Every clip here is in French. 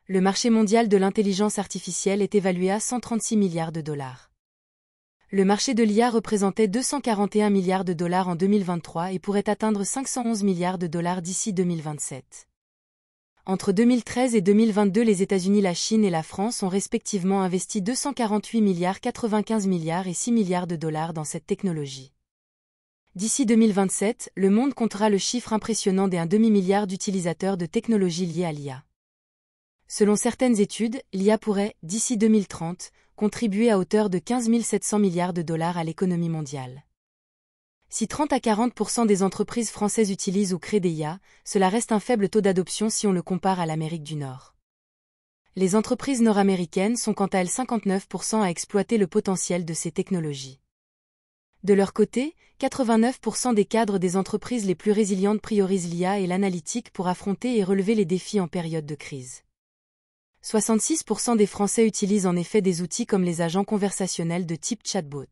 Le marché mondial de l'intelligence artificielle est évalué à 136 milliards de dollars. Le marché de l'IA représentait 241 milliards de dollars en 2023 et pourrait atteindre 511 milliards de dollars d'ici 2027. Entre 2013 et 2022, les États-Unis, la Chine et la France ont respectivement investi 248 milliards, 95 milliards et 6 milliards de dollars dans cette technologie. D'ici 2027, le monde comptera le chiffre impressionnant des 1,5 milliard d'utilisateurs de technologies liées à l'IA. Selon certaines études, l'IA pourrait, d'ici 2030, contribuer à hauteur de 15 700 milliards de dollars à l'économie mondiale. Si 30 à 40% des entreprises françaises utilisent ou créent des IA, cela reste un faible taux d'adoption si on le compare à l'Amérique du Nord. Les entreprises nord-américaines sont quant à elles 59% à exploiter le potentiel de ces technologies. De leur côté, 89% des cadres des entreprises les plus résilientes priorisent l'IA et l'analytique pour affronter et relever les défis en période de crise. 66% des Français utilisent en effet des outils comme les agents conversationnels de type chatbot.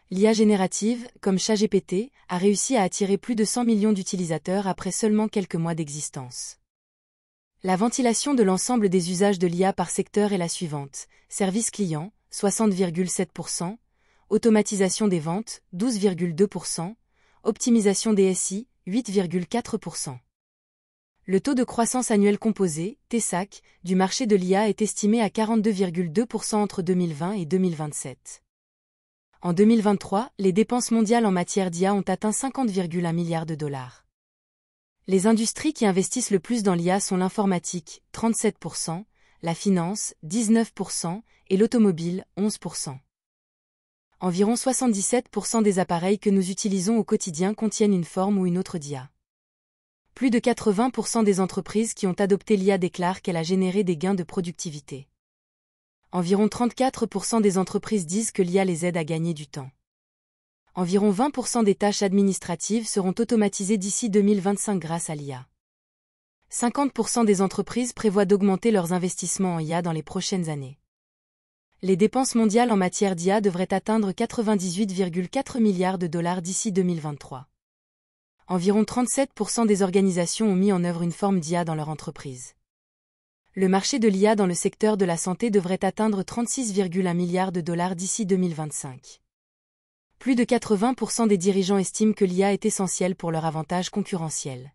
L'IA générative, comme ChatGPT, a réussi à attirer plus de 100 millions d'utilisateurs après seulement quelques mois d'existence. La ventilation de l'ensemble des usages de l'IA par secteur est la suivante: service client, 60,7%, automatisation des ventes, 12,2%, optimisation des SI, 8,4%. Le taux de croissance annuel composé, TSAC, du marché de l'IA est estimé à 42,2% entre 2020 et 2027. En 2023, les dépenses mondiales en matière d'IA ont atteint 50,1 milliards de dollars. Les industries qui investissent le plus dans l'IA sont l'informatique, 37%, la finance, 19% et l'automobile, 11%. Environ 77% des appareils que nous utilisons au quotidien contiennent une forme ou une autre d'IA. Plus de 80% des entreprises qui ont adopté l'IA déclarent qu'elle a généré des gains de productivité. Environ 34% des entreprises disent que l'IA les aide à gagner du temps. Environ 20% des tâches administratives seront automatisées d'ici 2025 grâce à l'IA. 50% des entreprises prévoient d'augmenter leurs investissements en IA dans les prochaines années. Les dépenses mondiales en matière d'IA devraient atteindre 98,4 milliards de dollars d'ici 2023. Environ 37% des organisations ont mis en œuvre une forme d'IA dans leur entreprise. Le marché de l'IA dans le secteur de la santé devrait atteindre 36,1 milliards de dollars d'ici 2025. Plus de 80% des dirigeants estiment que l'IA est essentielle pour leur avantage concurrentiel.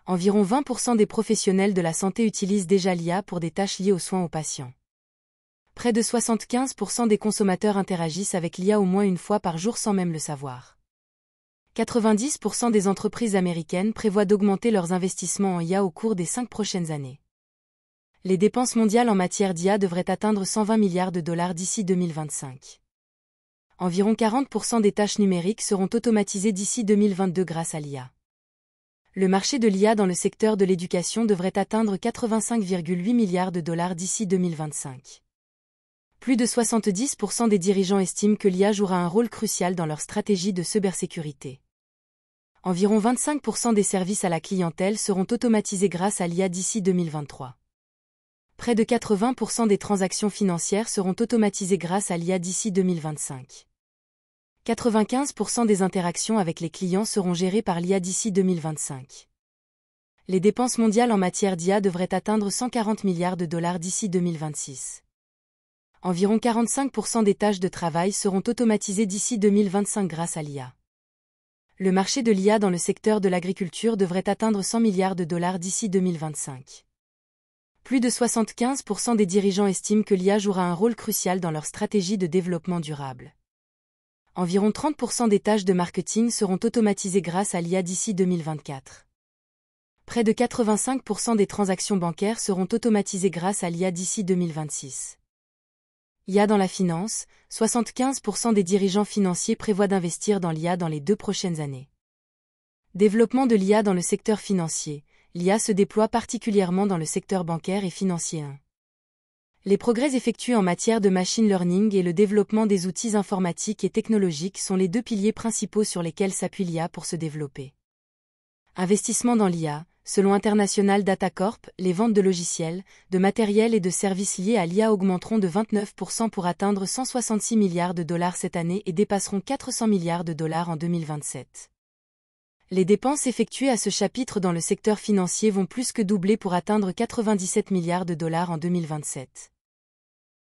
Environ 20% des professionnels de la santé utilisent déjà l'IA pour des tâches liées aux soins aux patients. Près de 75% des consommateurs interagissent avec l'IA au moins une fois par jour sans même le savoir. 90% des entreprises américaines prévoient d'augmenter leurs investissements en IA au cours des 5 prochaines années. Les dépenses mondiales en matière d'IA devraient atteindre 120 milliards de dollars d'ici 2025. Environ 40% des tâches numériques seront automatisées d'ici 2022 grâce à l'IA. Le marché de l'IA dans le secteur de l'éducation devrait atteindre 85,8 milliards de dollars d'ici 2025. Plus de 70% des dirigeants estiment que l'IA jouera un rôle crucial dans leur stratégie de cybersécurité. Environ 25% des services à la clientèle seront automatisés grâce à l'IA d'ici 2023. Près de 80% des transactions financières seront automatisées grâce à l'IA d'ici 2025. 95% des interactions avec les clients seront gérées par l'IA d'ici 2025. Les dépenses mondiales en matière d'IA devraient atteindre 140 milliards de dollars d'ici 2026. Environ 45% des tâches de travail seront automatisées d'ici 2025 grâce à l'IA. Le marché de l'IA dans le secteur de l'agriculture devrait atteindre 100 milliards de dollars d'ici 2025. Plus de 75% des dirigeants estiment que l'IA jouera un rôle crucial dans leur stratégie de développement durable. Environ 30% des tâches de marketing seront automatisées grâce à l'IA d'ici 2024. Près de 85% des transactions bancaires seront automatisées grâce à l'IA d'ici 2026. IA dans la finance, 75% des dirigeants financiers prévoient d'investir dans l'IA dans les 2 prochaines années. Développement de l'IA dans le secteur financier. L'IA se déploie particulièrement dans le secteur bancaire et financier. Les progrès effectués en matière de machine learning et le développement des outils informatiques et technologiques sont les 2 piliers principaux sur lesquels s'appuie l'IA pour se développer. Investissement dans l'IA. Selon International Data Corp, les ventes de logiciels, de matériel et de services liés à l'IA augmenteront de 29% pour atteindre 166 milliards de dollars cette année et dépasseront 400 milliards de dollars en 2027. Les dépenses effectuées à ce chapitre dans le secteur financier vont plus que doubler pour atteindre 97 milliards de dollars en 2027.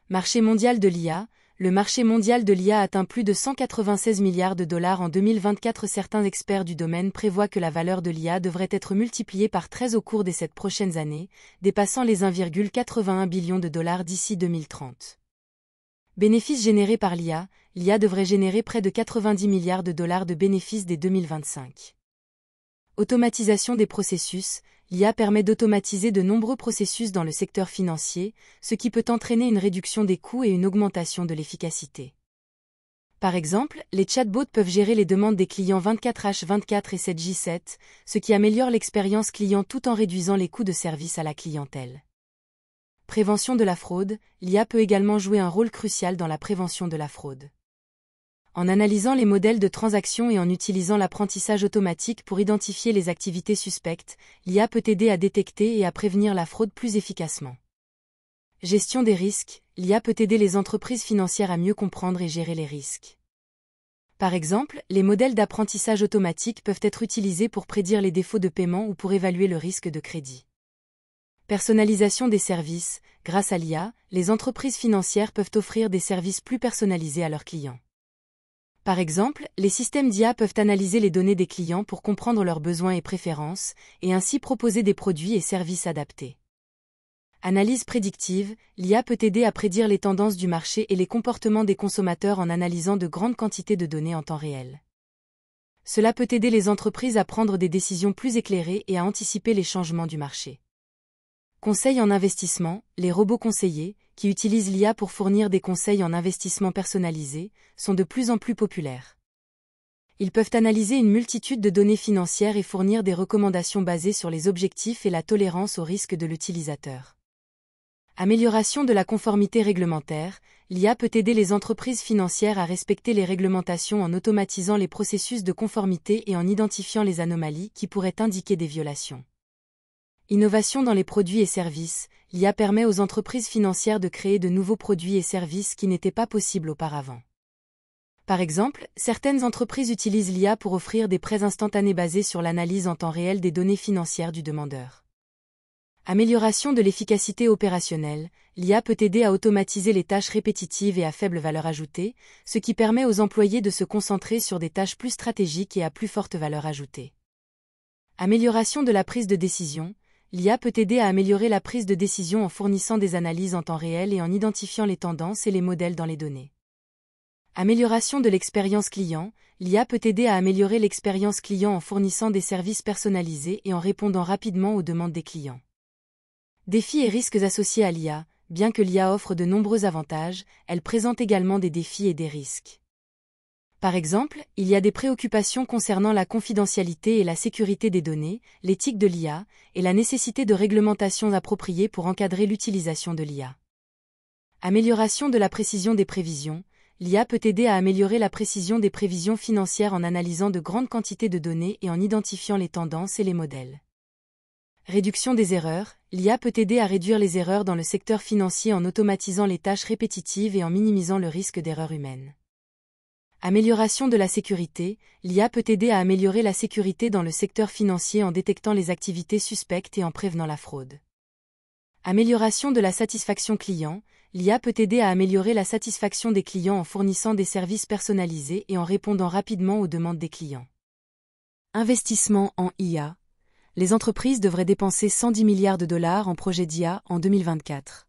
Marché mondial de l'IA. Le marché mondial de l'IA atteint plus de 196 milliards de dollars en 2024. Certains experts du domaine prévoient que la valeur de l'IA devrait être multipliée par 13 au cours des 7 prochaines années, dépassant les 1,81 billion de dollars d'ici 2030. Bénéfices générés par l'IA. L'IA devrait générer près de 90 milliards de dollars de bénéfices dès 2025. Automatisation des processus. L'IA permet d'automatiser de nombreux processus dans le secteur financier, ce qui peut entraîner une réduction des coûts et une augmentation de l'efficacité. Par exemple, les chatbots peuvent gérer les demandes des clients 24h24 et 7j7, ce qui améliore l'expérience client tout en réduisant les coûts de service à la clientèle. Prévention de la fraude. L'IA peut également jouer un rôle crucial dans la prévention de la fraude. En analysant les modèles de transactions et en utilisant l'apprentissage automatique pour identifier les activités suspectes, l'IA peut aider à détecter et à prévenir la fraude plus efficacement. Gestion des risques. L'IA peut aider les entreprises financières à mieux comprendre et gérer les risques. Par exemple, les modèles d'apprentissage automatique peuvent être utilisés pour prédire les défauts de paiement ou pour évaluer le risque de crédit. Personnalisation des services. Grâce à l'IA, les entreprises financières peuvent offrir des services plus personnalisés à leurs clients. Par exemple, les systèmes d'IA peuvent analyser les données des clients pour comprendre leurs besoins et préférences, et ainsi proposer des produits et services adaptés. Analyse prédictive. L'IA peut aider à prédire les tendances du marché et les comportements des consommateurs en analysant de grandes quantités de données en temps réel. Cela peut aider les entreprises à prendre des décisions plus éclairées et à anticiper les changements du marché. Conseils en investissement. Les robots conseillers, qui utilisent l'IA pour fournir des conseils en investissement personnalisés, sont de plus en plus populaires. Ils peuvent analyser une multitude de données financières et fournir des recommandations basées sur les objectifs et la tolérance au risque de l'utilisateur. Amélioration de la conformité réglementaire. L'IA peut aider les entreprises financières à respecter les réglementations en automatisant les processus de conformité et en identifiant les anomalies qui pourraient indiquer des violations. Innovation dans les produits et services. L'IA permet aux entreprises financières de créer de nouveaux produits et services qui n'étaient pas possibles auparavant. Par exemple, certaines entreprises utilisent l'IA pour offrir des prêts instantanés basés sur l'analyse en temps réel des données financières du demandeur. Amélioration de l'efficacité opérationnelle. L'IA peut aider à automatiser les tâches répétitives et à faible valeur ajoutée, ce qui permet aux employés de se concentrer sur des tâches plus stratégiques et à plus forte valeur ajoutée. Amélioration de la prise de décision. L'IA peut aider à améliorer la prise de décision en fournissant des analyses en temps réel et en identifiant les tendances et les modèles dans les données. Amélioration de l'expérience client. L'IA peut aider à améliorer l'expérience client en fournissant des services personnalisés et en répondant rapidement aux demandes des clients. Défis et risques associés à l'IA. Bien que l'IA offre de nombreux avantages, elle présente également des défis et des risques. Par exemple, il y a des préoccupations concernant la confidentialité et la sécurité des données, l'éthique de l'IA, et la nécessité de réglementations appropriées pour encadrer l'utilisation de l'IA. Amélioration de la précision des prévisions. L'IA peut aider à améliorer la précision des prévisions financières en analysant de grandes quantités de données et en identifiant les tendances et les modèles. Réduction des erreurs. L'IA peut aider à réduire les erreurs dans le secteur financier en automatisant les tâches répétitives et en minimisant le risque d'erreur humaine. Amélioration de la sécurité. L'IA peut aider à améliorer la sécurité dans le secteur financier en détectant les activités suspectes et en prévenant la fraude. Amélioration de la satisfaction client. L'IA peut aider à améliorer la satisfaction des clients en fournissant des services personnalisés et en répondant rapidement aux demandes des clients. Investissement en IA. Les entreprises devraient dépenser 110 milliards de dollars en projets d'IA en 2024.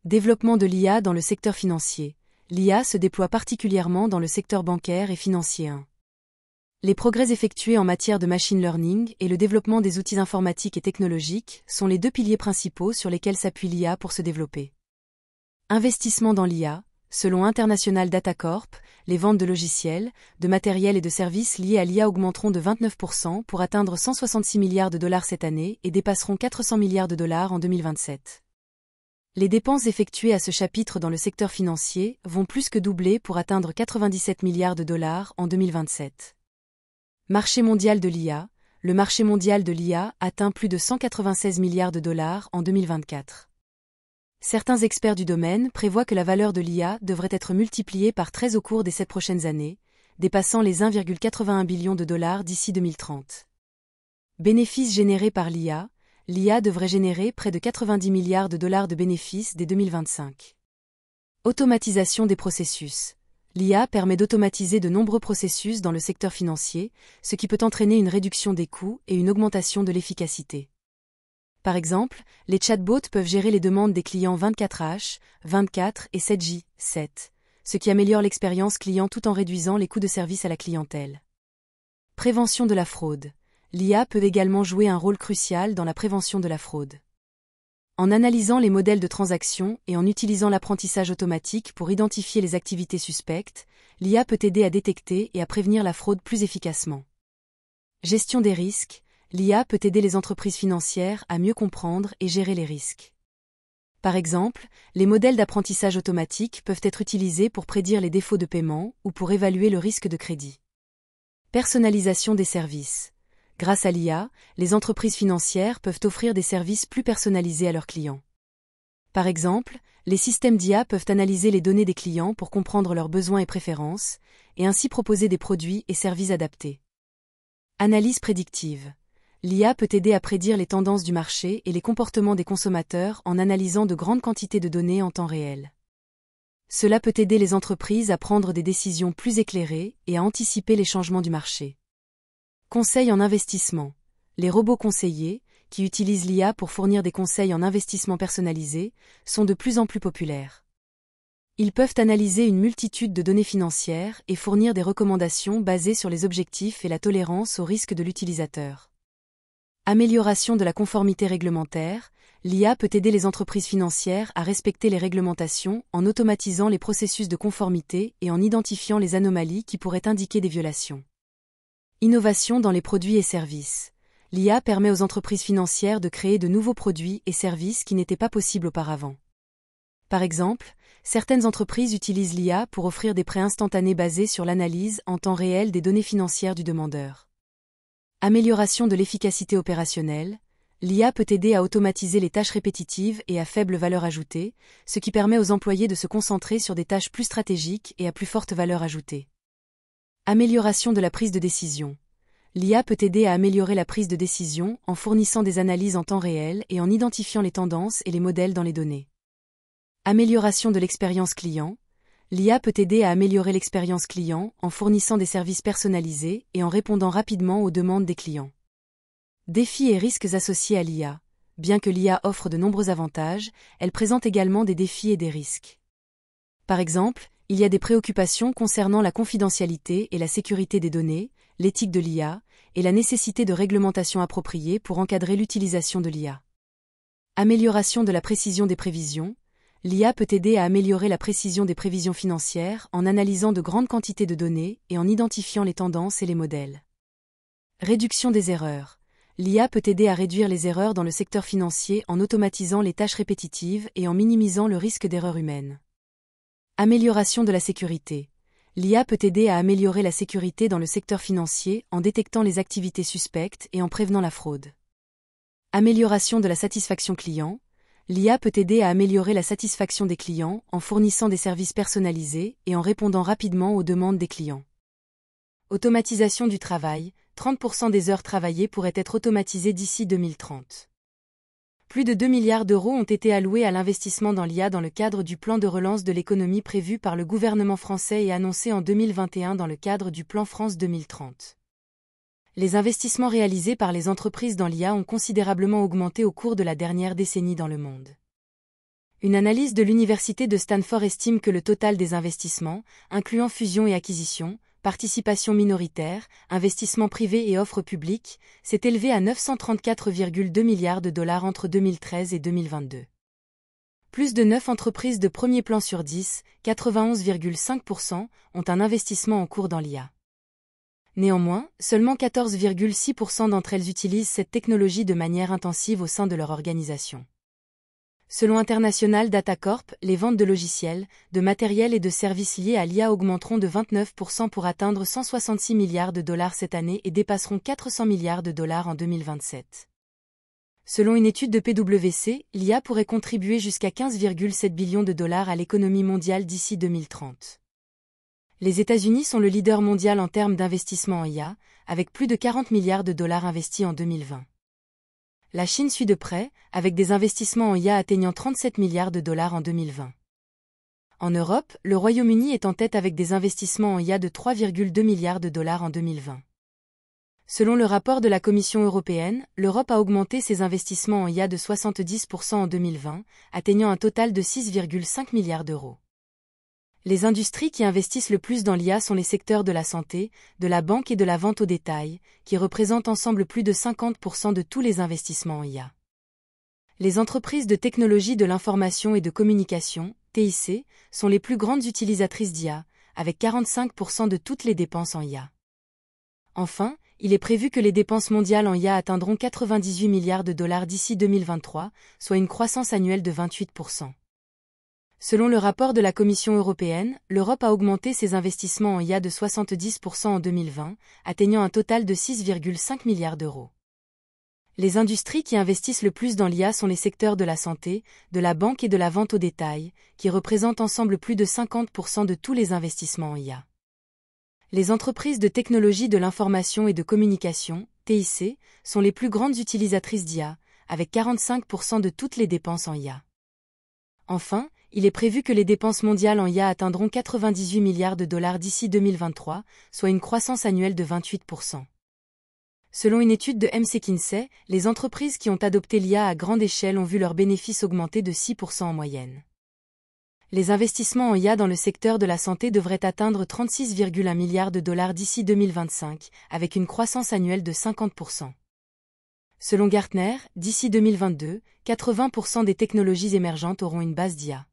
Développement de l'IA dans le secteur financier. L'IA se déploie particulièrement dans le secteur bancaire et financier. Les progrès effectués en matière de machine learning et le développement des outils informatiques et technologiques sont les deux piliers principaux sur lesquels s'appuie l'IA pour se développer. Investissement dans l'IA. Selon International Data Corp, les ventes de logiciels, de matériel et de services liés à l'IA augmenteront de 29% pour atteindre 166 milliards de dollars cette année et dépasseront 400 milliards de dollars en 2027. Les dépenses effectuées à ce chapitre dans le secteur financier vont plus que doubler pour atteindre 97 milliards de dollars en 2027. Marché mondial de l'IA. Le marché mondial de l'IA atteint plus de 196 milliards de dollars en 2024. Certains experts du domaine prévoient que la valeur de l'IA devrait être multipliée par 13 au cours des 7 prochaines années, dépassant les 1,81 billion de dollars d'ici 2030. Bénéfices générés par l'IA, l'IA devrait générer près de 90 milliards de dollars de bénéfices dès 2025. Automatisation des processus. L'IA permet d'automatiser de nombreux processus dans le secteur financier, ce qui peut entraîner une réduction des coûts et une augmentation de l'efficacité. Par exemple, les chatbots peuvent gérer les demandes des clients 24H, 24 et 7J, 7, ce qui améliore l'expérience client tout en réduisant les coûts de service à la clientèle. Prévention de la fraude. L'IA peut également jouer un rôle crucial dans la prévention de la fraude. En analysant les modèles de transactions et en utilisant l'apprentissage automatique pour identifier les activités suspectes, l'IA peut aider à détecter et à prévenir la fraude plus efficacement. Gestion des risques. L'IA peut aider les entreprises financières à mieux comprendre et gérer les risques. Par exemple, les modèles d'apprentissage automatique peuvent être utilisés pour prédire les défauts de paiement ou pour évaluer le risque de crédit. Personnalisation des services. Grâce à l'IA, les entreprises financières peuvent offrir des services plus personnalisés à leurs clients. Par exemple, les systèmes d'IA peuvent analyser les données des clients pour comprendre leurs besoins et préférences, et ainsi proposer des produits et services adaptés. Analyse prédictive. L'IA peut aider à prédire les tendances du marché et les comportements des consommateurs en analysant de grandes quantités de données en temps réel. Cela peut aider les entreprises à prendre des décisions plus éclairées et à anticiper les changements du marché. Conseils en investissement. Les robots conseillers, qui utilisent l'IA pour fournir des conseils en investissement personnalisés, sont de plus en plus populaires. Ils peuvent analyser une multitude de données financières et fournir des recommandations basées sur les objectifs et la tolérance au risque de l'utilisateur. Amélioration de la conformité réglementaire. L'IA peut aider les entreprises financières à respecter les réglementations en automatisant les processus de conformité et en identifiant les anomalies qui pourraient indiquer des violations. Innovation dans les produits et services. L'IA permet aux entreprises financières de créer de nouveaux produits et services qui n'étaient pas possibles auparavant. Par exemple, certaines entreprises utilisent l'IA pour offrir des prêts instantanés basés sur l'analyse en temps réel des données financières du demandeur. Amélioration de l'efficacité opérationnelle. L'IA peut aider à automatiser les tâches répétitives et à faible valeur ajoutée, ce qui permet aux employés de se concentrer sur des tâches plus stratégiques et à plus forte valeur ajoutée. Amélioration de la prise de décision. L'IA peut aider à améliorer la prise de décision en fournissant des analyses en temps réel et en identifiant les tendances et les modèles dans les données. Amélioration de l'expérience client. L'IA peut aider à améliorer l'expérience client en fournissant des services personnalisés et en répondant rapidement aux demandes des clients. Défis et risques associés à l'IA. Bien que l'IA offre de nombreux avantages, elle présente également des défis et des risques. Par exemple, il y a des préoccupations concernant la confidentialité et la sécurité des données, l'éthique de l'IA, et la nécessité de réglementations appropriées pour encadrer l'utilisation de l'IA. Amélioration de la précision des prévisions. L'IA peut aider à améliorer la précision des prévisions financières en analysant de grandes quantités de données et en identifiant les tendances et les modèles. Réduction des erreurs. L'IA peut aider à réduire les erreurs dans le secteur financier en automatisant les tâches répétitives et en minimisant le risque d'erreur humaine. Amélioration de la sécurité. L'IA peut aider à améliorer la sécurité dans le secteur financier en détectant les activités suspectes et en prévenant la fraude. Amélioration de la satisfaction client. L'IA peut aider à améliorer la satisfaction des clients en fournissant des services personnalisés et en répondant rapidement aux demandes des clients. Automatisation du travail. 30% des heures travaillées pourraient être automatisées d'ici 2030. Plus de 2 milliards d'euros ont été alloués à l'investissement dans l'IA dans le cadre du plan de relance de l'économie prévu par le gouvernement français et annoncé en 2021 dans le cadre du plan France 2030. Les investissements réalisés par les entreprises dans l'IA ont considérablement augmenté au cours de la dernière décennie dans le monde. Une analyse de l'université de Stanford estime que le total des investissements, incluant fusion et acquisition, participation minoritaire, investissements privés et offres publiques, s'est élevé à 934,2 milliards de dollars entre 2013 et 2022. Plus de 9 entreprises de premier plan sur 10, 91,5%, ont un investissement en cours dans l'IA. Néanmoins, seulement 14,6% d'entre elles utilisent cette technologie de manière intensive au sein de leur organisation. Selon International Data Corp, les ventes de logiciels, de matériel et de services liés à l'IA augmenteront de 29% pour atteindre 166 milliards de dollars cette année et dépasseront 400 milliards de dollars en 2027. Selon une étude de PwC, l'IA pourrait contribuer jusqu'à 15,7 billions de dollars à l'économie mondiale d'ici 2030. Les États-Unis sont le leader mondial en termes d'investissement en IA, avec plus de 40 milliards de dollars investis en 2020. La Chine suit de près, avec des investissements en IA atteignant 37 milliards de dollars en 2020. En Europe, le Royaume-Uni est en tête avec des investissements en IA de 3,2 milliards de dollars en 2020. Selon le rapport de la Commission européenne, l'Europe a augmenté ses investissements en IA de 70% en 2020, atteignant un total de 6,5 milliards d'euros. Les industries qui investissent le plus dans l'IA sont les secteurs de la santé, de la banque et de la vente au détail, qui représentent ensemble plus de 50% de tous les investissements en IA. Les entreprises de technologie de l'information et de communication, TIC, sont les plus grandes utilisatrices d'IA, avec 45% de toutes les dépenses en IA. Enfin, il est prévu que les dépenses mondiales en IA atteindront 98 milliards de dollars d'ici 2023, soit une croissance annuelle de 28%. Selon le rapport de la Commission européenne, l'Europe a augmenté ses investissements en IA de 70% en 2020, atteignant un total de 6,5 milliards d'euros. Les industries qui investissent le plus dans l'IA sont les secteurs de la santé, de la banque et de la vente au détail, qui représentent ensemble plus de 50% de tous les investissements en IA. Les entreprises de technologie de l'information et de communication, TIC, sont les plus grandes utilisatrices d'IA, avec 45% de toutes les dépenses en IA. Enfin, il est prévu que les dépenses mondiales en IA atteindront 98 milliards de dollars d'ici 2023, soit une croissance annuelle de 28%. Selon une étude de McKinsey, les entreprises qui ont adopté l'IA à grande échelle ont vu leurs bénéfices augmenter de 6% en moyenne. Les investissements en IA dans le secteur de la santé devraient atteindre 36,1 milliards de dollars d'ici 2025, avec une croissance annuelle de 50%. Selon Gartner, d'ici 2022, 80% des technologies émergentes auront une base d'IA.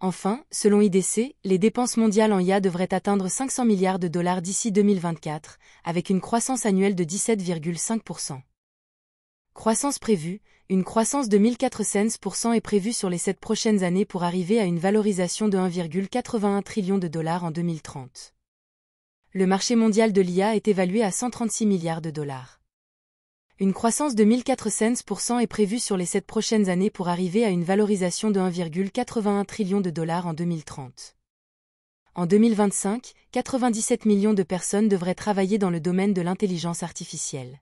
Enfin, selon IDC, les dépenses mondiales en IA devraient atteindre 500 milliards de dollars d'ici 2024, avec une croissance annuelle de 17,5%. Croissance prévue, une croissance de 1400% est prévue sur les 7 prochaines années pour arriver à une valorisation de 1,81 trillion de dollars en 2030. Le marché mondial de l'IA est évalué à 136 milliards de dollars. Une croissance de 1400% est prévue sur les 7 prochaines années pour arriver à une valorisation de 1,81 trillion de dollars en 2030. En 2025, 97 millions de personnes devraient travailler dans le domaine de l'intelligence artificielle.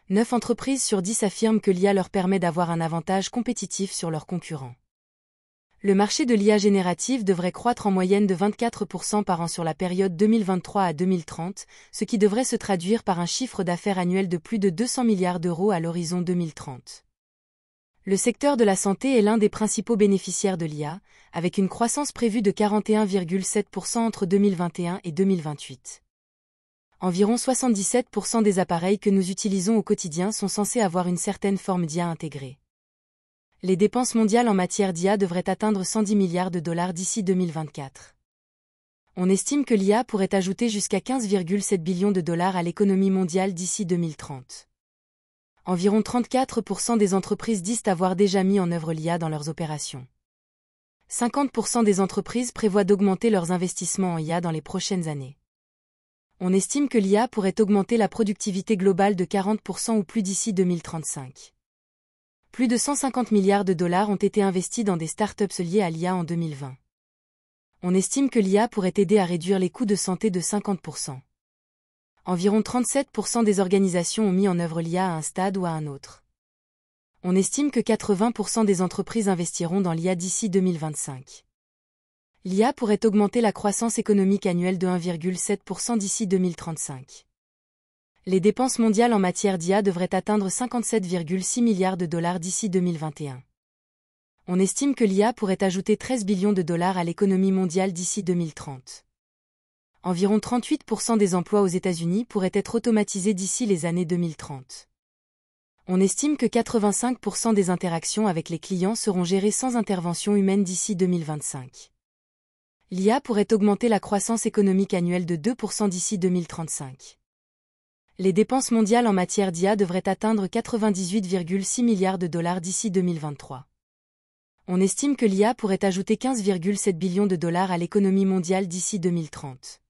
9 entreprises sur 10 affirment que l'IA leur permet d'avoir un avantage compétitif sur leurs concurrents. Le marché de l'IA générative devrait croître en moyenne de 24% par an sur la période 2023 à 2030, ce qui devrait se traduire par un chiffre d'affaires annuel de plus de 200 milliards d'euros à l'horizon 2030. Le secteur de la santé est l'un des principaux bénéficiaires de l'IA, avec une croissance prévue de 41,7% entre 2021 et 2028. Environ 77% des appareils que nous utilisons au quotidien sont censés avoir une certaine forme d'IA intégrée. Les dépenses mondiales en matière d'IA devraient atteindre 110 milliards de dollars d'ici 2024. On estime que l'IA pourrait ajouter jusqu'à 15,7 billions de dollars à l'économie mondiale d'ici 2030. Environ 34% des entreprises disent avoir déjà mis en œuvre l'IA dans leurs opérations. 50% des entreprises prévoient d'augmenter leurs investissements en IA dans les prochaines années. On estime que l'IA pourrait augmenter la productivité globale de 40% ou plus d'ici 2035. Plus de 150 milliards de dollars ont été investis dans des startups liées à l'IA en 2020. On estime que l'IA pourrait aider à réduire les coûts de santé de 50%. Environ 37% des organisations ont mis en œuvre l'IA à un stade ou à un autre. On estime que 80% des entreprises investiront dans l'IA d'ici 2025. L'IA pourrait augmenter la croissance économique annuelle de 1,7% d'ici 2035. Les dépenses mondiales en matière d'IA devraient atteindre 57,6 milliards de dollars d'ici 2021. On estime que l'IA pourrait ajouter 13 billions de dollars à l'économie mondiale d'ici 2030. Environ 38% des emplois aux États-Unis pourraient être automatisés d'ici les années 2030. On estime que 85% des interactions avec les clients seront gérées sans intervention humaine d'ici 2025. L'IA pourrait augmenter la croissance économique annuelle de 2% d'ici 2035. Les dépenses mondiales en matière d'IA devraient atteindre 98,6 milliards de dollars d'ici 2023. On estime que l'IA pourrait ajouter 15,7 billions de dollars à l'économie mondiale d'ici 2030.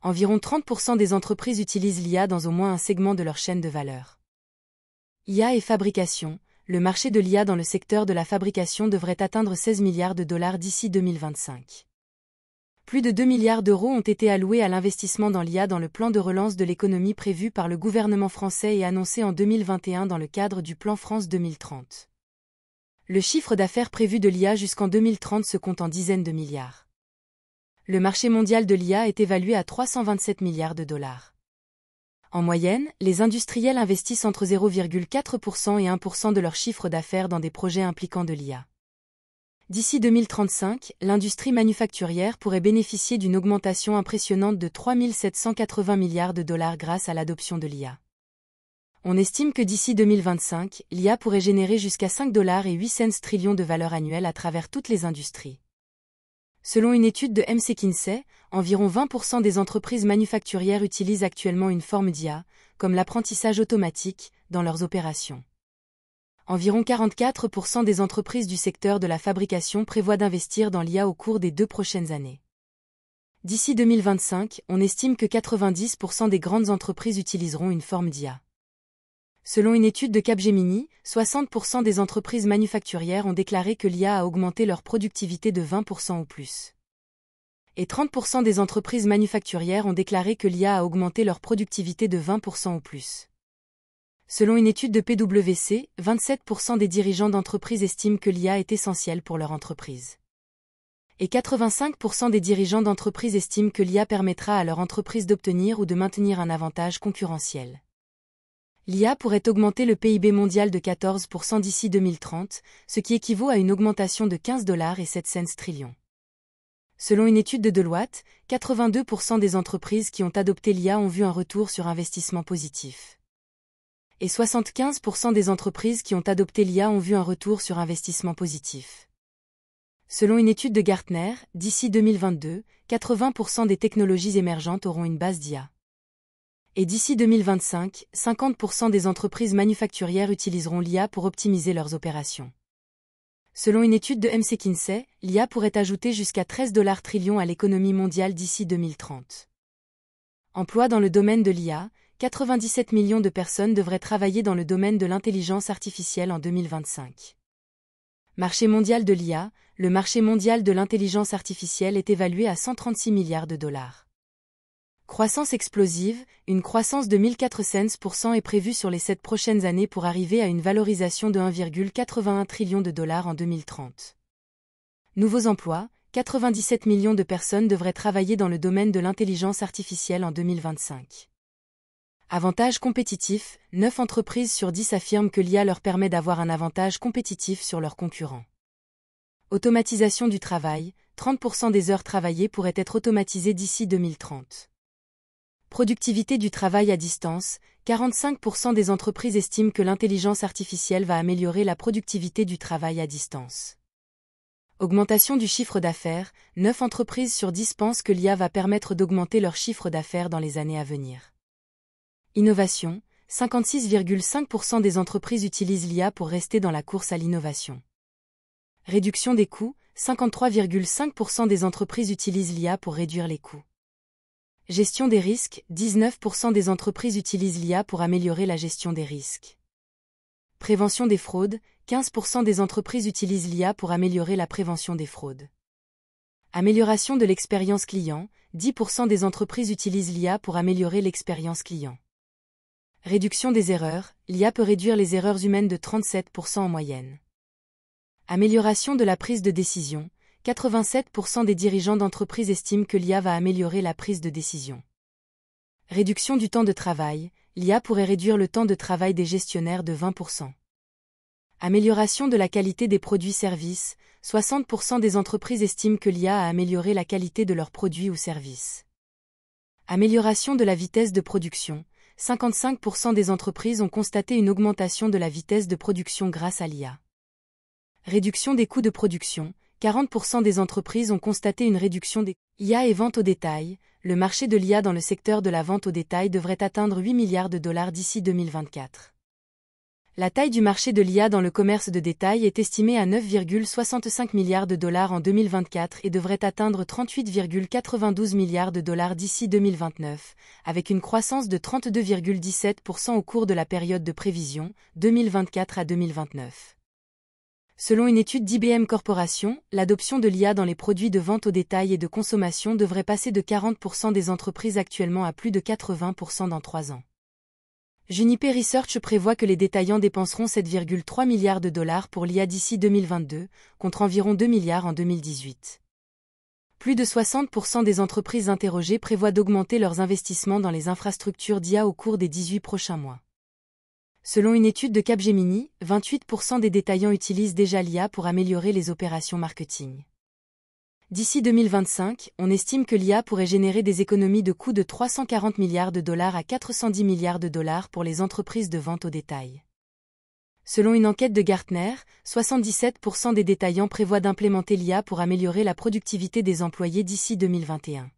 Environ 30% des entreprises utilisent l'IA dans au moins un segment de leur chaîne de valeur. IA et fabrication, le marché de l'IA dans le secteur de la fabrication devrait atteindre 16 milliards de dollars d'ici 2025. Plus de 2 milliards d'euros ont été alloués à l'investissement dans l'IA dans le plan de relance de l'économie prévu par le gouvernement français et annoncé en 2021 dans le cadre du plan France 2030. Le chiffre d'affaires prévu de l'IA jusqu'en 2030 se compte en dizaines de milliards. Le marché mondial de l'IA est évalué à 327 milliards de dollars. En moyenne, les industriels investissent entre 0,4% et 1% de leur chiffre d'affaires dans des projets impliquant de l'IA. D'ici 2035, l'industrie manufacturière pourrait bénéficier d'une augmentation impressionnante de 3 780 milliards de dollars grâce à l'adoption de l'IA. On estime que d'ici 2025, l'IA pourrait générer jusqu'à 5 dollars et 8 cents trillions de valeur annuelle à travers toutes les industries. Selon une étude de McKinsey, environ 20% des entreprises manufacturières utilisent actuellement une forme d'IA, comme l'apprentissage automatique, dans leurs opérations. Environ 44% des entreprises du secteur de la fabrication prévoient d'investir dans l'IA au cours des 2 prochaines années. D'ici 2025, on estime que 90% des grandes entreprises utiliseront une forme d'IA. Selon une étude de Capgemini, 60% des entreprises manufacturières ont déclaré que l'IA a augmenté leur productivité de 20% ou plus. Et 30% des entreprises manufacturières ont déclaré que l'IA a augmenté leur productivité de 20% ou plus. Selon une étude de PwC, 27% des dirigeants d'entreprises estiment que l'IA est essentielle pour leur entreprise. Et 85% des dirigeants d'entreprises estiment que l'IA permettra à leur entreprise d'obtenir ou de maintenir un avantage concurrentiel. L'IA pourrait augmenter le PIB mondial de 14% d'ici 2030, ce qui équivaut à une augmentation de 15 dollars et 7 cents trillions. Selon une étude de Deloitte, 82% des entreprises qui ont adopté l'IA ont vu un retour sur investissement positif. Et 75% des entreprises qui ont adopté l'IA ont vu un retour sur investissement positif. Selon une étude de Gartner, d'ici 2022, 80% des technologies émergentes auront une base d'IA. Et d'ici 2025, 50% des entreprises manufacturières utiliseront l'IA pour optimiser leurs opérations. Selon une étude de McKinsey, l'IA pourrait ajouter jusqu'à 13 dollars trillions à l'économie mondiale d'ici 2030. Emploi dans le domaine de l'IA, 97 millions de personnes devraient travailler dans le domaine de l'intelligence artificielle en 2025. Marché mondial de l'IA, le marché mondial de l'intelligence artificielle est évalué à 136 milliards de dollars. Croissance explosive, une croissance de 1400% est prévue sur les 7 prochaines années pour arriver à une valorisation de 1,81 trillion de dollars en 2030. Nouveaux emplois, 97 millions de personnes devraient travailler dans le domaine de l'intelligence artificielle en 2025. Avantage compétitif, 9 entreprises sur 10 affirment que l'IA leur permet d'avoir un avantage compétitif sur leurs concurrents. Automatisation du travail, 30% des heures travaillées pourraient être automatisées d'ici 2030. Productivité du travail à distance, 45% des entreprises estiment que l'intelligence artificielle va améliorer la productivité du travail à distance. Augmentation du chiffre d'affaires, 9 entreprises sur 10 pensent que l'IA va permettre d'augmenter leur chiffre d'affaires dans les années à venir. Innovation, 56,5% des entreprises utilisent l'IA pour rester dans la course à l'innovation. Réduction des coûts, 53,5% des entreprises utilisent l'IA pour réduire les coûts. Gestion des risques, 19% des entreprises utilisent l'IA pour améliorer la gestion des risques. Prévention des fraudes, 15% des entreprises utilisent l'IA pour améliorer la prévention des fraudes. Amélioration de l'expérience client, 10% des entreprises utilisent l'IA pour améliorer l'expérience client. Réduction des erreurs, l'IA peut réduire les erreurs humaines de 37% en moyenne. Amélioration de la prise de décision, 87% des dirigeants d'entreprises estiment que l'IA va améliorer la prise de décision. Réduction du temps de travail, l'IA pourrait réduire le temps de travail des gestionnaires de 20%. Amélioration de la qualité des produits-services, 60% des entreprises estiment que l'IA a amélioré la qualité de leurs produits ou services. Amélioration de la vitesse de production, 55% des entreprises ont constaté une augmentation de la vitesse de production grâce à l'IA. Réduction des coûts de production, 40% des entreprises ont constaté une réduction des IA et vente au détail. Le marché de l'IA dans le secteur de la vente au détail devrait atteindre 8 milliards de dollars d'ici 2024. La taille du marché de l'IA dans le commerce de détail est estimée à 9,65 milliards de dollars en 2024 et devrait atteindre 38,92 milliards de dollars d'ici 2029, avec une croissance de 32,17% au cours de la période de prévision, 2024 à 2029. Selon une étude d'IBM Corporation, l'adoption de l'IA dans les produits de vente au détail et de consommation devrait passer de 40% des entreprises actuellement à plus de 80% dans 3 ans. Juniper Research prévoit que les détaillants dépenseront 7,3 milliards de dollars pour l'IA d'ici 2022, contre environ 2 milliards en 2018. Plus de 60% des entreprises interrogées prévoient d'augmenter leurs investissements dans les infrastructures d'IA au cours des 18 prochains mois. Selon une étude de Capgemini, 28% des détaillants utilisent déjà l'IA pour améliorer les opérations marketing. D'ici 2025, on estime que l'IA pourrait générer des économies de coûts de 340 milliards de dollars à 410 milliards de dollars pour les entreprises de vente au détail. Selon une enquête de Gartner, 77% des détaillants prévoient d'implémenter l'IA pour améliorer la productivité des employés d'ici 2021.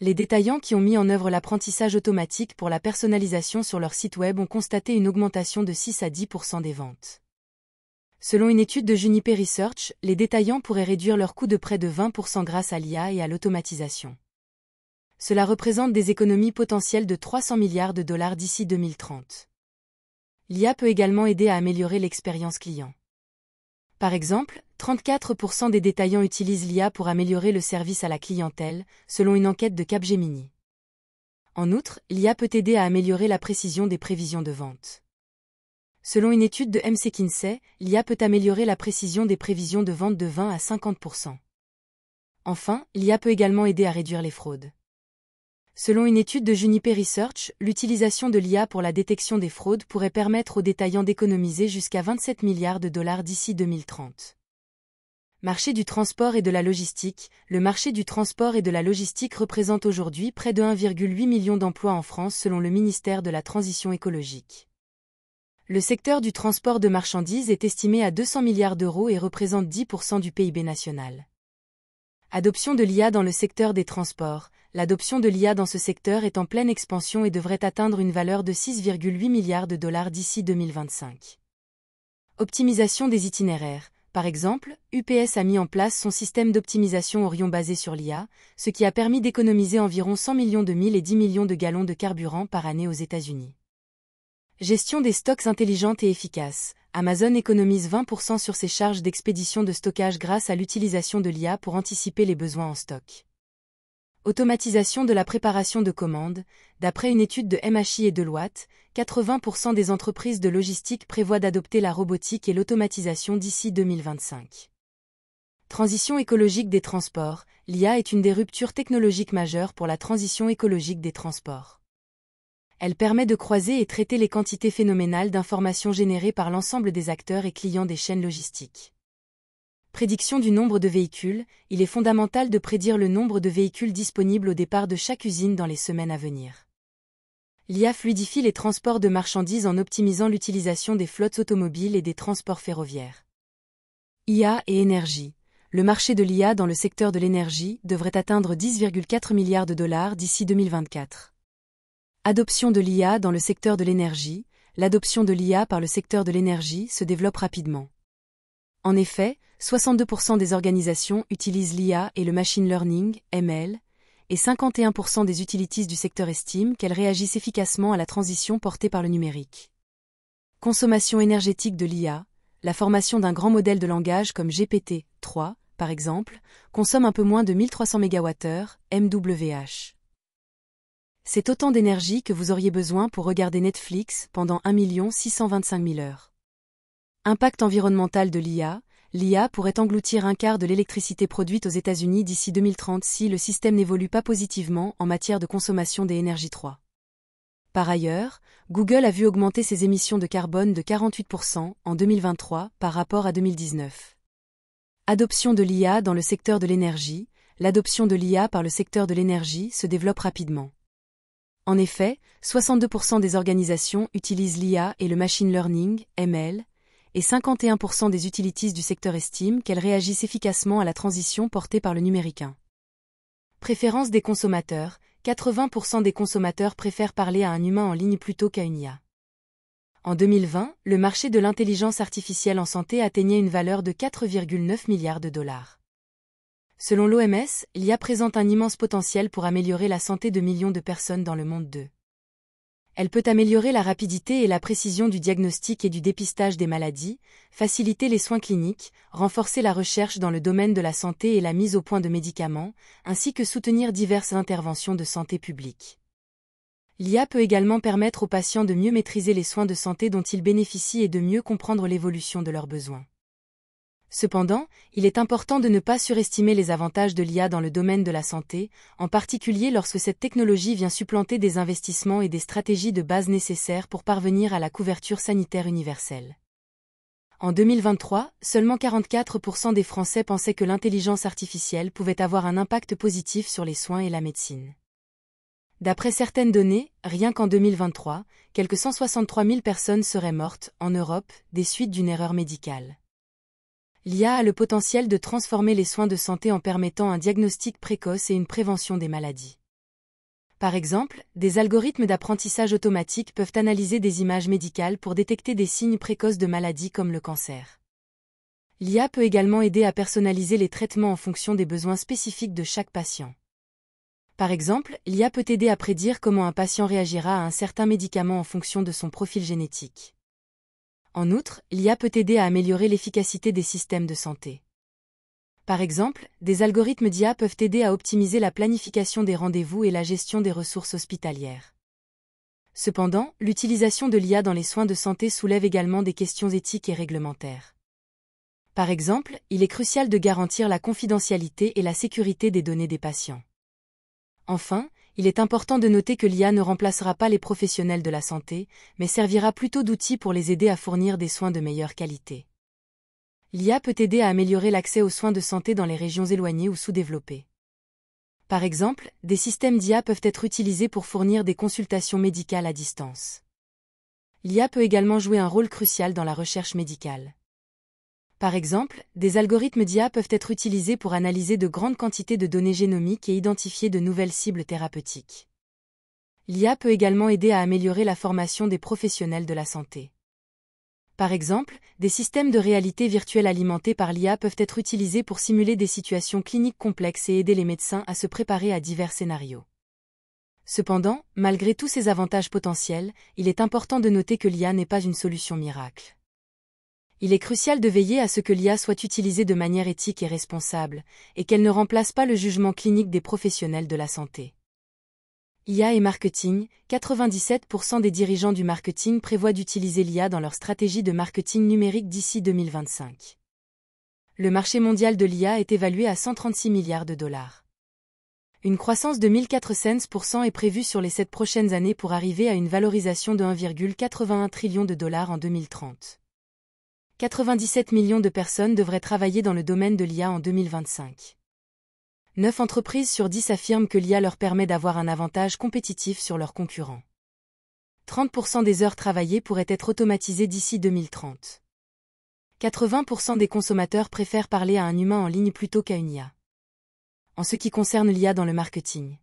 Les détaillants qui ont mis en œuvre l'apprentissage automatique pour la personnalisation sur leur site web ont constaté une augmentation de 6 à 10% des ventes. Selon une étude de Juniper Research, les détaillants pourraient réduire leurs coûts de près de 20% grâce à l'IA et à l'automatisation. Cela représente des économies potentielles de 300 milliards de dollars d'ici 2030. L'IA peut également aider à améliorer l'expérience client. Par exemple, 34% des détaillants utilisent l'IA pour améliorer le service à la clientèle, selon une enquête de Capgemini. En outre, l'IA peut aider à améliorer la précision des prévisions de vente. Selon une étude de McKinsey, l'IA peut améliorer la précision des prévisions de vente de 20 à 50%. Enfin, l'IA peut également aider à réduire les fraudes. Selon une étude de Juniper Research, l'utilisation de l'IA pour la détection des fraudes pourrait permettre aux détaillants d'économiser jusqu'à 27 milliards de dollars d'ici 2030. Marché du transport et de la logistique. Le marché du transport et de la logistique représente aujourd'hui près de 1,8 million d'emplois en France selon le ministère de la Transition écologique. Le secteur du transport de marchandises est estimé à 200 milliards d'euros et représente 10% du PIB national. Adoption de l'IA dans le secteur des transports. L'adoption de l'IA dans ce secteur est en pleine expansion et devrait atteindre une valeur de 6,8 milliards de dollars d'ici 2025. Optimisation des itinéraires. Par exemple, UPS a mis en place son système d'optimisation Orion basé sur l'IA, ce qui a permis d'économiser environ 100 millions de milles et 10 millions de gallons de carburant par année aux États-Unis. Gestion des stocks intelligente et efficace. Amazon économise 20% sur ses charges d'expédition de stockage grâce à l'utilisation de l'IA pour anticiper les besoins en stock. Automatisation de la préparation de commandes. D'après une étude de MHI et Deloitte, 80% des entreprises de logistique prévoient d'adopter la robotique et l'automatisation d'ici 2025. Transition écologique des transports. L'IA est une des ruptures technologiques majeures pour la transition écologique des transports. Elle permet de croiser et traiter les quantités phénoménales d'informations générées par l'ensemble des acteurs et clients des chaînes logistiques. Prédiction du nombre de véhicules. Il est fondamental de prédire le nombre de véhicules disponibles au départ de chaque usine dans les semaines à venir. L'IA fluidifie les transports de marchandises en optimisant l'utilisation des flottes automobiles et des transports ferroviaires. IA et énergie. Le marché de l'IA dans le secteur de l'énergie devrait atteindre 10,4 milliards de dollars d'ici 2024. Adoption de l'IA dans le secteur de l'énergie. L'adoption de l'IA par le secteur de l'énergie se développe rapidement. En effet, 62% des organisations utilisent l'IA et le machine learning, ML, et 51% des utilities du secteur estiment qu'elles réagissent efficacement à la transition portée par le numérique. Consommation énergétique de l'IA. La formation d'un grand modèle de langage comme GPT-3, par exemple, consomme un peu moins de 1300 MWh, MWh. C'est autant d'énergie que vous auriez besoin pour regarder Netflix pendant 1 625 000 heures. Impact environnemental de l'IA. L'IA pourrait engloutir un quart de l'électricité produite aux États-Unis d'ici 2030 si le système n'évolue pas positivement en matière de consommation des énergies 3. Par ailleurs, Google a vu augmenter ses émissions de carbone de 48% en 2023 par rapport à 2019. Adoption de l'IA dans le secteur de l'énergie. L'adoption de l'IA par le secteur de l'énergie se développe rapidement. En effet, 62% des organisations utilisent l'IA et le machine learning, ML, et 51% des utilities du secteur estiment qu'elles réagissent efficacement à la transition portée par le numérique. Préférence des consommateurs. 80% des consommateurs préfèrent parler à un humain en ligne plutôt qu'à une IA. En 2020, le marché de l'intelligence artificielle en santé atteignait une valeur de 4,9 milliards de dollars. Selon l'OMS, l'IA présente un immense potentiel pour améliorer la santé de millions de personnes dans le monde. Elle peut améliorer la rapidité et la précision du diagnostic et du dépistage des maladies, faciliter les soins cliniques, renforcer la recherche dans le domaine de la santé et la mise au point de médicaments, ainsi que soutenir diverses interventions de santé publique. L'IA peut également permettre aux patients de mieux maîtriser les soins de santé dont ils bénéficient et de mieux comprendre l'évolution de leurs besoins. Cependant, il est important de ne pas surestimer les avantages de l'IA dans le domaine de la santé, en particulier lorsque cette technologie vient supplanter des investissements et des stratégies de base nécessaires pour parvenir à la couverture sanitaire universelle. En 2023, seulement 44% des Français pensaient que l'intelligence artificielle pouvait avoir un impact positif sur les soins et la médecine. D'après certaines données, rien qu'en 2023, quelques 163 000 personnes seraient mortes, en Europe, des suites d'une erreur médicale. L'IA a le potentiel de transformer les soins de santé en permettant un diagnostic précoce et une prévention des maladies. Par exemple, des algorithmes d'apprentissage automatique peuvent analyser des images médicales pour détecter des signes précoces de maladies comme le cancer. L'IA peut également aider à personnaliser les traitements en fonction des besoins spécifiques de chaque patient. Par exemple, l'IA peut aider à prédire comment un patient réagira à un certain médicament en fonction de son profil génétique. En outre, l'IA peut aider à améliorer l'efficacité des systèmes de santé. Par exemple, des algorithmes d'IA peuvent aider à optimiser la planification des rendez-vous et la gestion des ressources hospitalières. Cependant, l'utilisation de l'IA dans les soins de santé soulève également des questions éthiques et réglementaires. Par exemple, il est crucial de garantir la confidentialité et la sécurité des données des patients. Enfin, il est important de noter que l'IA ne remplacera pas les professionnels de la santé, mais servira plutôt d'outil pour les aider à fournir des soins de meilleure qualité. L'IA peut aider à améliorer l'accès aux soins de santé dans les régions éloignées ou sous-développées. Par exemple, des systèmes d'IA peuvent être utilisés pour fournir des consultations médicales à distance. L'IA peut également jouer un rôle crucial dans la recherche médicale. Par exemple, des algorithmes d'IA peuvent être utilisés pour analyser de grandes quantités de données génomiques et identifier de nouvelles cibles thérapeutiques. L'IA peut également aider à améliorer la formation des professionnels de la santé. Par exemple, des systèmes de réalité virtuelle alimentés par l'IA peuvent être utilisés pour simuler des situations cliniques complexes et aider les médecins à se préparer à divers scénarios. Cependant, malgré tous ces avantages potentiels, il est important de noter que l'IA n'est pas une solution miracle. Il est crucial de veiller à ce que l'IA soit utilisée de manière éthique et responsable, et qu'elle ne remplace pas le jugement clinique des professionnels de la santé. IA et marketing, 97% des dirigeants du marketing prévoient d'utiliser l'IA dans leur stratégie de marketing numérique d'ici 2025. Le marché mondial de l'IA est évalué à 136 milliards de dollars. Une croissance de 1400% est prévue sur les 7 prochaines années pour arriver à une valorisation de 1,81 trillion de dollars en 2030. 97 millions de personnes devraient travailler dans le domaine de l'IA en 2025. 9 entreprises sur 10 affirment que l'IA leur permet d'avoir un avantage compétitif sur leurs concurrents. 30% des heures travaillées pourraient être automatisées d'ici 2030. 80% des consommateurs préfèrent parler à un humain en ligne plutôt qu'à une IA. En ce qui concerne l'IA dans le marketing,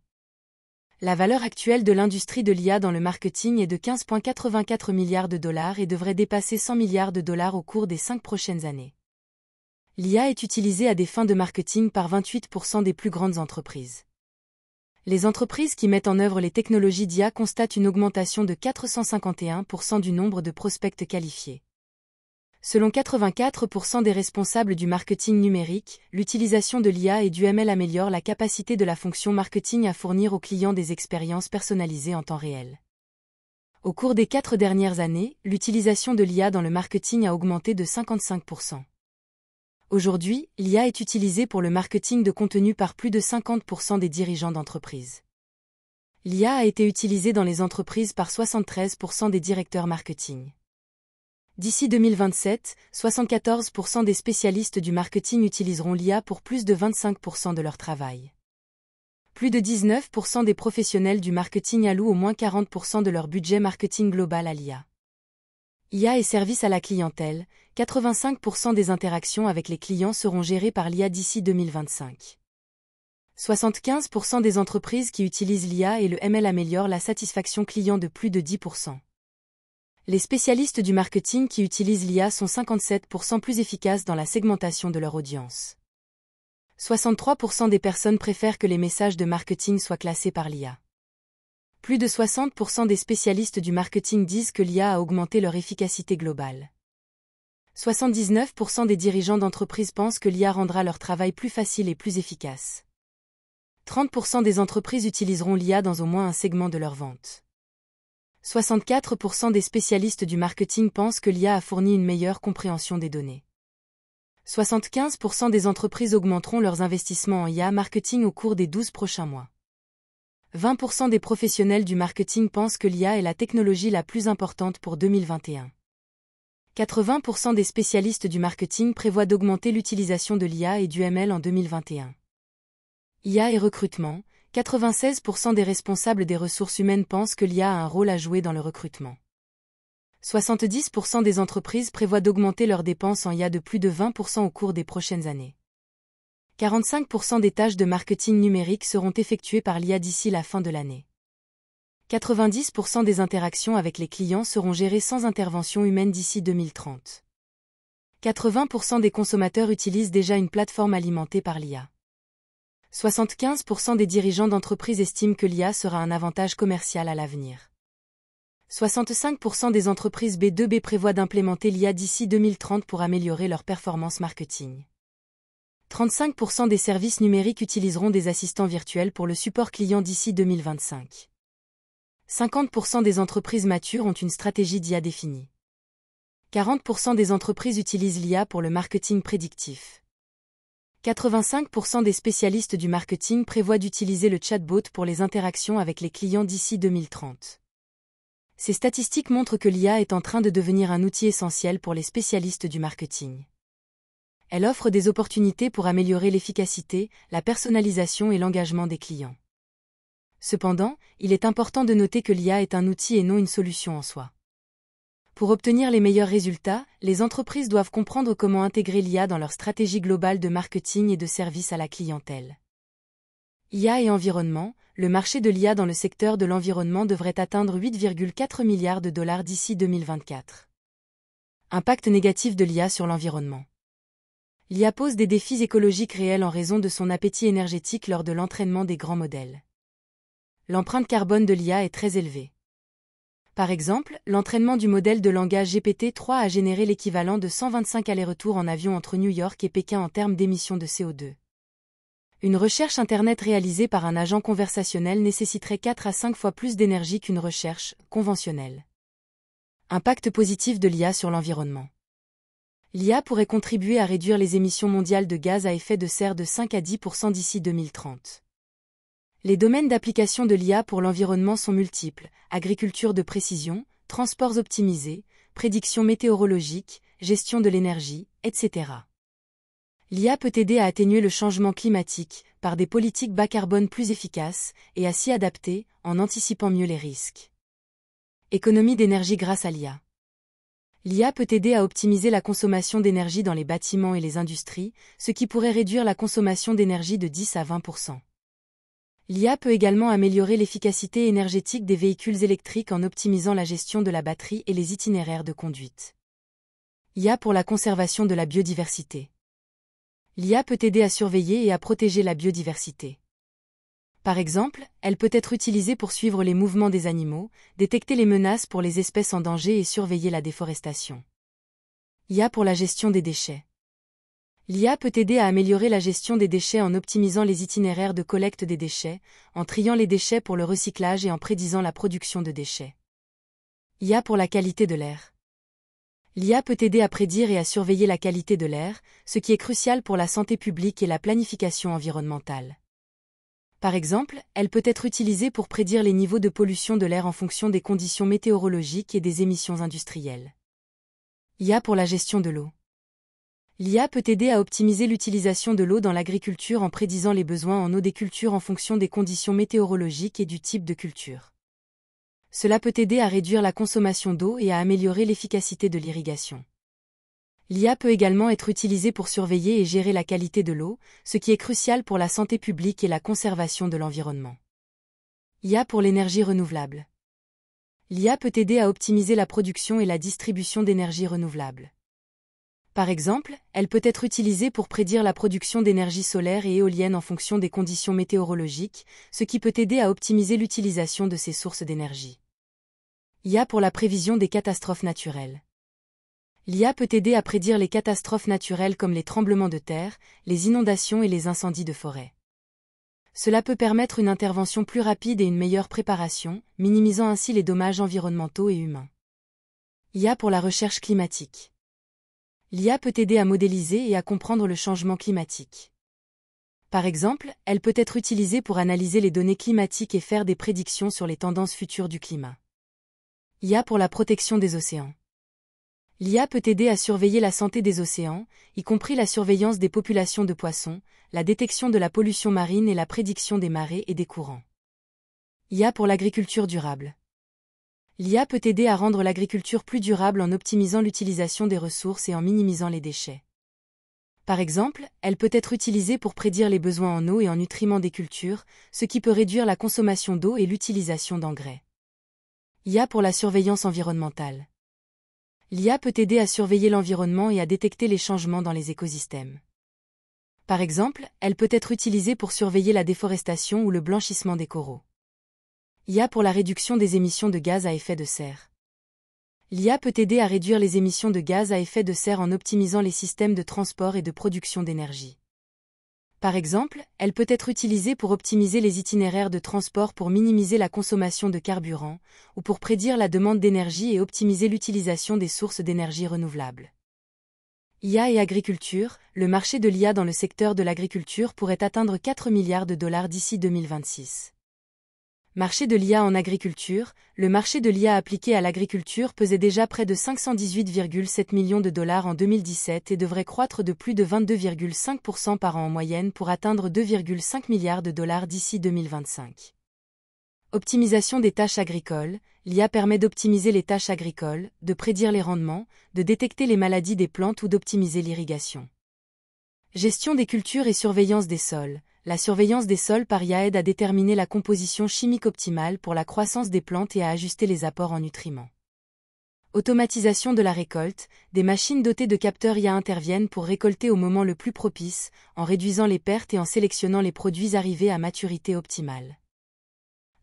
la valeur actuelle de l'industrie de l'IA dans le marketing est de 15,84 milliards de dollars et devrait dépasser 100 milliards de dollars au cours des 5 prochaines années. L'IA est utilisée à des fins de marketing par 28% des plus grandes entreprises. Les entreprises qui mettent en œuvre les technologies d'IA constatent une augmentation de 451% du nombre de prospects qualifiés. Selon 84% des responsables du marketing numérique, l'utilisation de l'IA et du ML améliore la capacité de la fonction marketing à fournir aux clients des expériences personnalisées en temps réel. Au cours des 4 dernières années, l'utilisation de l'IA dans le marketing a augmenté de 55%. Aujourd'hui, l'IA est utilisée pour le marketing de contenu par plus de 50% des dirigeants d'entreprises. L'IA a été utilisée dans les entreprises par 73% des directeurs marketing. D'ici 2027, 74% des spécialistes du marketing utiliseront l'IA pour plus de 25% de leur travail. Plus de 19% des professionnels du marketing allouent au moins 40% de leur budget marketing global à l'IA. IA et services à la clientèle, 85% des interactions avec les clients seront gérées par l'IA d'ici 2025. 75% des entreprises qui utilisent l'IA et le ML améliorent la satisfaction client de plus de 10%. Les spécialistes du marketing qui utilisent l'IA sont 57% plus efficaces dans la segmentation de leur audience. 63% des personnes préfèrent que les messages de marketing soient classés par l'IA. Plus de 60% des spécialistes du marketing disent que l'IA a augmenté leur efficacité globale. 79% des dirigeants d'entreprises pensent que l'IA rendra leur travail plus facile et plus efficace. 30% des entreprises utiliseront l'IA dans au moins un segment de leur vente. 64% des spécialistes du marketing pensent que l'IA a fourni une meilleure compréhension des données. 75% des entreprises augmenteront leurs investissements en IA marketing au cours des 12 prochains mois. 20% des professionnels du marketing pensent que l'IA est la technologie la plus importante pour 2021. 80% des spécialistes du marketing prévoient d'augmenter l'utilisation de l'IA et du ML en 2021. IA et recrutement, 96% des responsables des ressources humaines pensent que l'IA a un rôle à jouer dans le recrutement. 70% des entreprises prévoient d'augmenter leurs dépenses en IA de plus de 20% au cours des prochaines années. 45% des tâches de marketing numérique seront effectuées par l'IA d'ici la fin de l'année. 90% des interactions avec les clients seront gérées sans intervention humaine d'ici 2030. 80% des consommateurs utilisent déjà une plateforme alimentée par l'IA. 75% des dirigeants d'entreprises estiment que l'IA sera un avantage commercial à l'avenir. 65% des entreprises B2B prévoient d'implémenter l'IA d'ici 2030 pour améliorer leur performance marketing. 35% des services numériques utiliseront des assistants virtuels pour le support client d'ici 2025. 50% des entreprises matures ont une stratégie d'IA définie. 40% des entreprises utilisent l'IA pour le marketing prédictif. 85% des spécialistes du marketing prévoient d'utiliser le chatbot pour les interactions avec les clients d'ici 2030. Ces statistiques montrent que l'IA est en train de devenir un outil essentiel pour les spécialistes du marketing. Elle offre des opportunités pour améliorer l'efficacité, la personnalisation et l'engagement des clients. Cependant, il est important de noter que l'IA est un outil et non une solution en soi. Pour obtenir les meilleurs résultats, les entreprises doivent comprendre comment intégrer l'IA dans leur stratégie globale de marketing et de service à la clientèle. IA et environnement, le marché de l'IA dans le secteur de l'environnement devrait atteindre 8,4 milliards de dollars d'ici 2024. Impact négatif de l'IA sur l'environnement. L'IA pose des défis écologiques réels en raison de son appétit énergétique lors de l'entraînement des grands modèles. L'empreinte carbone de l'IA est très élevée. Par exemple, l'entraînement du modèle de langage GPT-3 a généré l'équivalent de 125 allers-retours en avion entre New York et Pékin en termes d'émissions de CO2. Une recherche Internet réalisée par un agent conversationnel nécessiterait 4 à 5 fois plus d'énergie qu'une recherche conventionnelle. Impact positif de l'IA sur l'environnement. L'IA pourrait contribuer à réduire les émissions mondiales de gaz à effet de serre de 5 à 10% d'ici 2030. Les domaines d'application de l'IA pour l'environnement sont multiples: agriculture de précision, transports optimisés, prédiction météorologique, gestion de l'énergie, etc. L'IA peut aider à atténuer le changement climatique par des politiques bas carbone plus efficaces et à s'y adapter en anticipant mieux les risques. Économie d'énergie grâce à l'IA. L'IA peut aider à optimiser la consommation d'énergie dans les bâtiments et les industries, ce qui pourrait réduire la consommation d'énergie de 10 à 20%. L'IA peut également améliorer l'efficacité énergétique des véhicules électriques en optimisant la gestion de la batterie et les itinéraires de conduite. IA pour la conservation de la biodiversité. L'IA peut aider à surveiller et à protéger la biodiversité. Par exemple, elle peut être utilisée pour suivre les mouvements des animaux, détecter les menaces pour les espèces en danger et surveiller la déforestation. IA pour la gestion des déchets. L'IA peut aider à améliorer la gestion des déchets en optimisant les itinéraires de collecte des déchets, en triant les déchets pour le recyclage et en prédisant la production de déchets. IA pour la qualité de l'air. L'IA peut aider à prédire et à surveiller la qualité de l'air, ce qui est crucial pour la santé publique et la planification environnementale. Par exemple, elle peut être utilisée pour prédire les niveaux de pollution de l'air en fonction des conditions météorologiques et des émissions industrielles. IA pour la gestion de l'eau. L'IA peut aider à optimiser l'utilisation de l'eau dans l'agriculture en prédisant les besoins en eau des cultures en fonction des conditions météorologiques et du type de culture. Cela peut aider à réduire la consommation d'eau et à améliorer l'efficacité de l'irrigation. L'IA peut également être utilisée pour surveiller et gérer la qualité de l'eau, ce qui est crucial pour la santé publique et la conservation de l'environnement. IA pour l'énergie renouvelable. L'IA peut aider à optimiser la production et la distribution d'énergie renouvelable. Par exemple, elle peut être utilisée pour prédire la production d'énergie solaire et éolienne en fonction des conditions météorologiques, ce qui peut aider à optimiser l'utilisation de ces sources d'énergie. IA pour la prévision des catastrophes naturelles. L'IA peut aider à prédire les catastrophes naturelles comme les tremblements de terre, les inondations et les incendies de forêt. Cela peut permettre une intervention plus rapide et une meilleure préparation, minimisant ainsi les dommages environnementaux et humains. IA pour la recherche climatique. L'IA peut aider à modéliser et à comprendre le changement climatique. Par exemple, elle peut être utilisée pour analyser les données climatiques et faire des prédictions sur les tendances futures du climat. IA pour la protection des océans. L'IA peut aider à surveiller la santé des océans, y compris la surveillance des populations de poissons, la détection de la pollution marine et la prédiction des marées et des courants. IA pour l'agriculture durable. L'IA peut aider à rendre l'agriculture plus durable en optimisant l'utilisation des ressources et en minimisant les déchets. Par exemple, elle peut être utilisée pour prédire les besoins en eau et en nutriments des cultures, ce qui peut réduire la consommation d'eau et l'utilisation d'engrais. IA pour la surveillance environnementale. L'IA peut aider à surveiller l'environnement et à détecter les changements dans les écosystèmes. Par exemple, elle peut être utilisée pour surveiller la déforestation ou le blanchissement des coraux. IA pour la réduction des émissions de gaz à effet de serre. L'IA peut aider à réduire les émissions de gaz à effet de serre en optimisant les systèmes de transport et de production d'énergie. Par exemple, elle peut être utilisée pour optimiser les itinéraires de transport pour minimiser la consommation de carburant, ou pour prédire la demande d'énergie et optimiser l'utilisation des sources d'énergie renouvelables. IA et agriculture, le marché de l'IA dans le secteur de l'agriculture pourrait atteindre 4 milliards de dollars d'ici 2026. Marché de l'IA en agriculture, le marché de l'IA appliqué à l'agriculture pesait déjà près de 518,7 millions de dollars en 2017 et devrait croître de plus de 22,5% par an en moyenne pour atteindre 2,5 milliards de dollars d'ici 2025. Optimisation des tâches agricoles, l'IA permet d'optimiser les tâches agricoles, de prédire les rendements, de détecter les maladies des plantes ou d'optimiser l'irrigation. Gestion des cultures et surveillance des sols. La surveillance des sols par IA aide à déterminer la composition chimique optimale pour la croissance des plantes et à ajuster les apports en nutriments. Automatisation de la récolte. Des machines dotées de capteurs IA interviennent pour récolter au moment le plus propice, en réduisant les pertes et en sélectionnant les produits arrivés à maturité optimale.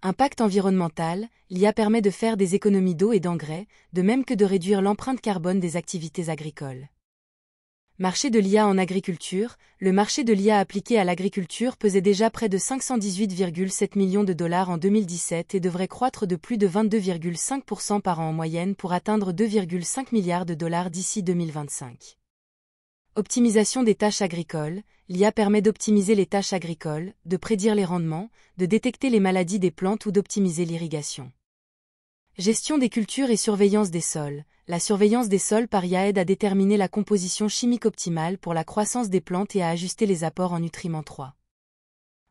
Impact environnemental. L'IA permet de faire des économies d'eau et d'engrais, de même que de réduire l'empreinte carbone des activités agricoles. Marché de l'IA en agriculture, le marché de l'IA appliqué à l'agriculture pesait déjà près de 518,7 millions de dollars en 2017 et devrait croître de plus de 22,5% par an en moyenne pour atteindre 2,5 milliards de dollars d'ici 2025. Optimisation des tâches agricoles. L'IA permet d'optimiser les tâches agricoles, de prédire les rendements, de détecter les maladies des plantes ou d'optimiser l'irrigation. Gestion des cultures et surveillance des sols. La surveillance des sols par IA aide à déterminer la composition chimique optimale pour la croissance des plantes et à ajuster les apports en nutriments 3.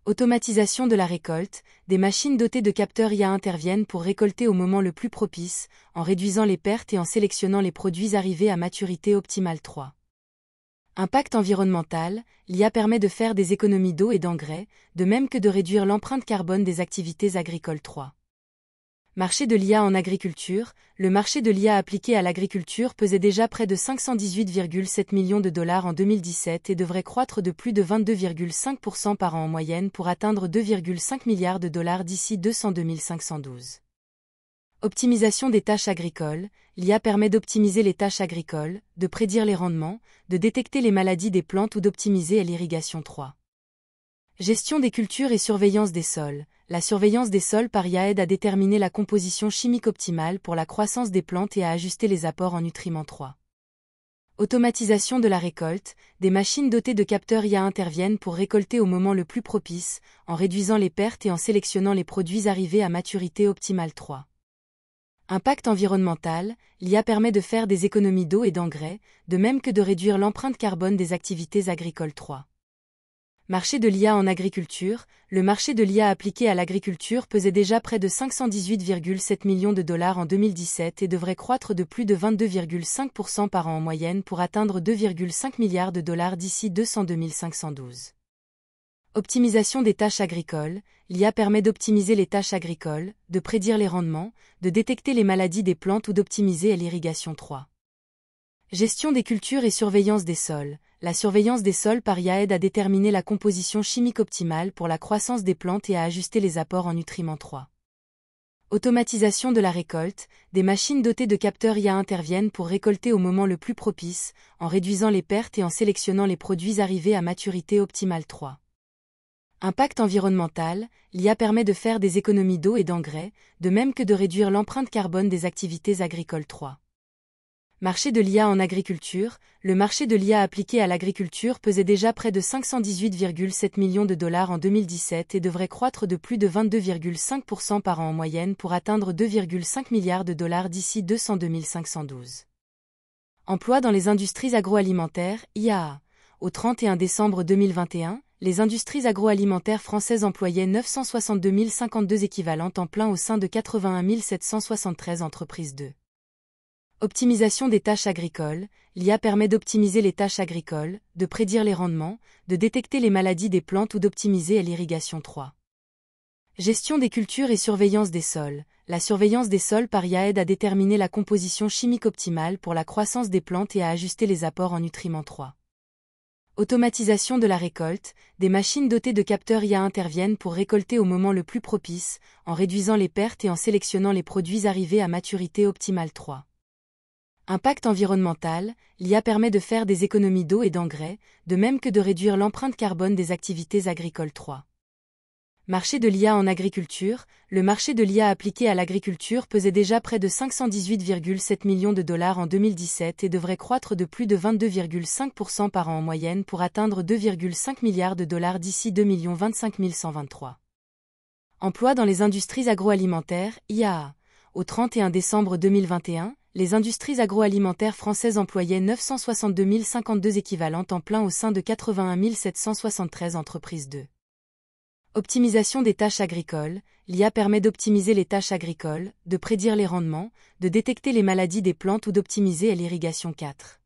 Automatisation de la récolte. Des machines dotées de capteurs IA interviennent pour récolter au moment le plus propice, en réduisant les pertes et en sélectionnant les produits arrivés à maturité optimale 3. Impact environnemental. L'IA permet de faire des économies d'eau et d'engrais, de même que de réduire l'empreinte carbone des activités agricoles 3. Marché de l'IA en agriculture, le marché de l'IA appliqué à l'agriculture pesait déjà près de 518,7 millions de dollars en 2017 et devrait croître de plus de 22,5% par an en moyenne pour atteindre 2,5 milliards de dollars d'ici 2512. Optimisation des tâches agricoles. L'IA permet d'optimiser les tâches agricoles, de prédire les rendements, de détecter les maladies des plantes ou d'optimiser l'irrigation 3. Gestion des cultures et surveillance des sols. La surveillance des sols par IA aide à déterminer la composition chimique optimale pour la croissance des plantes et à ajuster les apports en nutriments 3. Automatisation de la récolte. Des machines dotées de capteurs IA interviennent pour récolter au moment le plus propice, en réduisant les pertes et en sélectionnant les produits arrivés à maturité optimale 3. Impact environnemental. L'IA permet de faire des économies d'eau et d'engrais, de même que de réduire l'empreinte carbone des activités agricoles 3. Marché de l'IA en agriculture, le marché de l'IA appliqué à l'agriculture pesait déjà près de 518,7 millions de dollars en 2017 et devrait croître de plus de 22,5% par an en moyenne pour atteindre 2,5 milliards de dollars d'ici 2512. Optimisation des tâches agricoles. L'IA permet d'optimiser les tâches agricoles, de prédire les rendements, de détecter les maladies des plantes ou d'optimiser l'irrigation 3. Gestion des cultures et surveillance des sols. La surveillance des sols par IA aide à déterminer la composition chimique optimale pour la croissance des plantes et à ajuster les apports en nutriments 3. Automatisation de la récolte. Des machines dotées de capteurs IA interviennent pour récolter au moment le plus propice, en réduisant les pertes et en sélectionnant les produits arrivés à maturité optimale 3. Impact environnemental. L'IA permet de faire des économies d'eau et d'engrais, de même que de réduire l'empreinte carbone des activités agricoles 3. Marché de l'IA en agriculture. Le marché de l'IA appliqué à l'agriculture pesait déjà près de 518,7 millions de dollars en 2017 et devrait croître de plus de 22,5% par an en moyenne pour atteindre 2,5 milliards de dollars d'ici 202 512. Emploi dans les industries agroalimentaires, IAA. Au 31 décembre 2021, les industries agroalimentaires françaises employaient 962 052 équivalents temps plein au sein de 81 773 entreprises de optimisation des tâches agricoles. L'IA permet d'optimiser les tâches agricoles, de prédire les rendements, de détecter les maladies des plantes ou d'optimiser l'irrigation 3. Gestion des cultures et surveillance des sols. La surveillance des sols par IA aide à déterminer la composition chimique optimale pour la croissance des plantes et à ajuster les apports en nutriments 3. Automatisation de la récolte. Des machines dotées de capteurs IA interviennent pour récolter au moment le plus propice, en réduisant les pertes et en sélectionnant les produits arrivés à maturité optimale 3. Impact environnemental. L'IA permet de faire des économies d'eau et d'engrais, de même que de réduire l'empreinte carbone des activités agricoles 3. Marché de l'IA en agriculture. Le marché de l'IA appliqué à l'agriculture pesait déjà près de 518,7 millions de dollars en 2017 et devrait croître de plus de 22,5% par an en moyenne pour atteindre 2,5 milliards de dollars d'ici 2 025 123. Emploi dans les industries agroalimentaires, IAA. Au 31 décembre 2021, les industries agroalimentaires françaises employaient 962 052 équivalents temps plein au sein de 81 773 entreprises de optimisation des tâches agricoles. L'IA permet d'optimiser les tâches agricoles, de prédire les rendements, de détecter les maladies des plantes ou d'optimiser l'irrigation 4.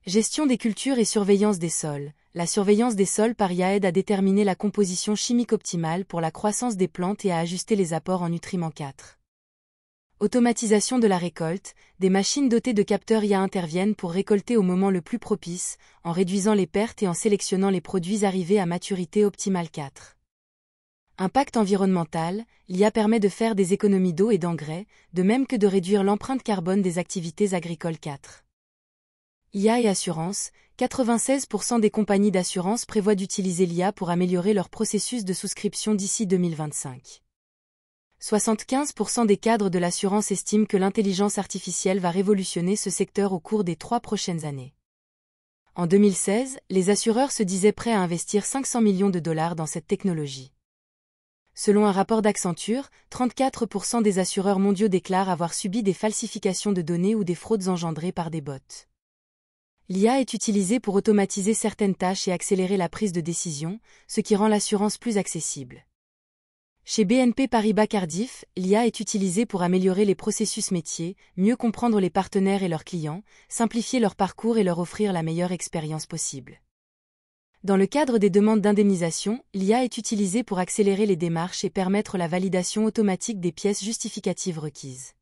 Gestion des cultures et surveillance des sols. La surveillance des sols par IA aide à déterminer la composition chimique optimale pour la croissance des plantes et à ajuster les apports en nutriments 4. Automatisation de la récolte. Des machines dotées de capteurs IA interviennent pour récolter au moment le plus propice, en réduisant les pertes et en sélectionnant les produits arrivés à maturité optimale 4. Impact environnemental. L'IA permet de faire des économies d'eau et d'engrais, de même que de réduire l'empreinte carbone des activités agricoles 4. IA et assurance. 96% des compagnies d'assurance prévoient d'utiliser l'IA pour améliorer leur processus de souscription d'ici 2025. 75% des cadres de l'assurance estiment que l'intelligence artificielle va révolutionner ce secteur au cours des 3 prochaines années. En 2016, les assureurs se disaient prêts à investir 500 millions de dollars dans cette technologie. Selon un rapport d'Accenture, 34% des assureurs mondiaux déclarent avoir subi des falsifications de données ou des fraudes engendrées par des bots. L'IA est utilisée pour automatiser certaines tâches et accélérer la prise de décision, ce qui rend l'assurance plus accessible. Chez BNP Paribas Cardiff, l'IA est utilisée pour améliorer les processus métiers, mieux comprendre les partenaires et leurs clients, simplifier leur parcours et leur offrir la meilleure expérience possible. Dans le cadre des demandes d'indemnisation, l'IA est utilisée pour accélérer les démarches et permettre la validation automatique des pièces justificatives requises.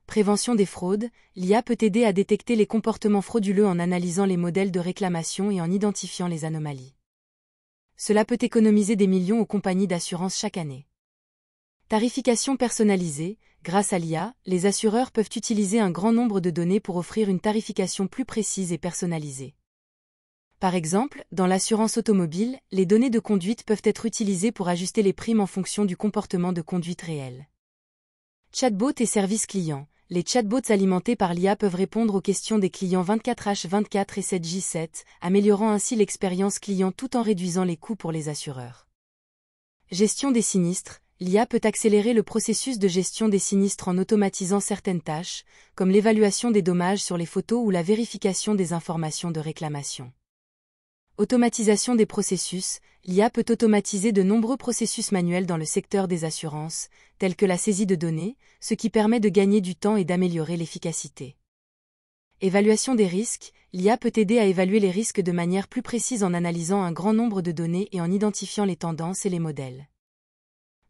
Prévention des fraudes. L'IA peut aider à détecter les comportements frauduleux en analysant les modèles de réclamation et en identifiant les anomalies. Cela peut économiser des millions aux compagnies d'assurance chaque année. Tarification personnalisée. Grâce à l'IA, les assureurs peuvent utiliser un grand nombre de données pour offrir une tarification plus précise et personnalisée. Par exemple, dans l'assurance automobile, les données de conduite peuvent être utilisées pour ajuster les primes en fonction du comportement de conduite réel. Chatbot et services clients. Les chatbots alimentés par l'IA peuvent répondre aux questions des clients 24H24 et 7J7, améliorant ainsi l'expérience client tout en réduisant les coûts pour les assureurs. Gestion des sinistres. L'IA peut accélérer le processus de gestion des sinistres en automatisant certaines tâches, comme l'évaluation des dommages sur les photos ou la vérification des informations de réclamation. Automatisation des processus. L'IA peut automatiser de nombreux processus manuels dans le secteur des assurances, tels que la saisie de données, ce qui permet de gagner du temps et d'améliorer l'efficacité. Évaluation des risques. L'IA peut aider à évaluer les risques de manière plus précise en analysant un grand nombre de données et en identifiant les tendances et les modèles.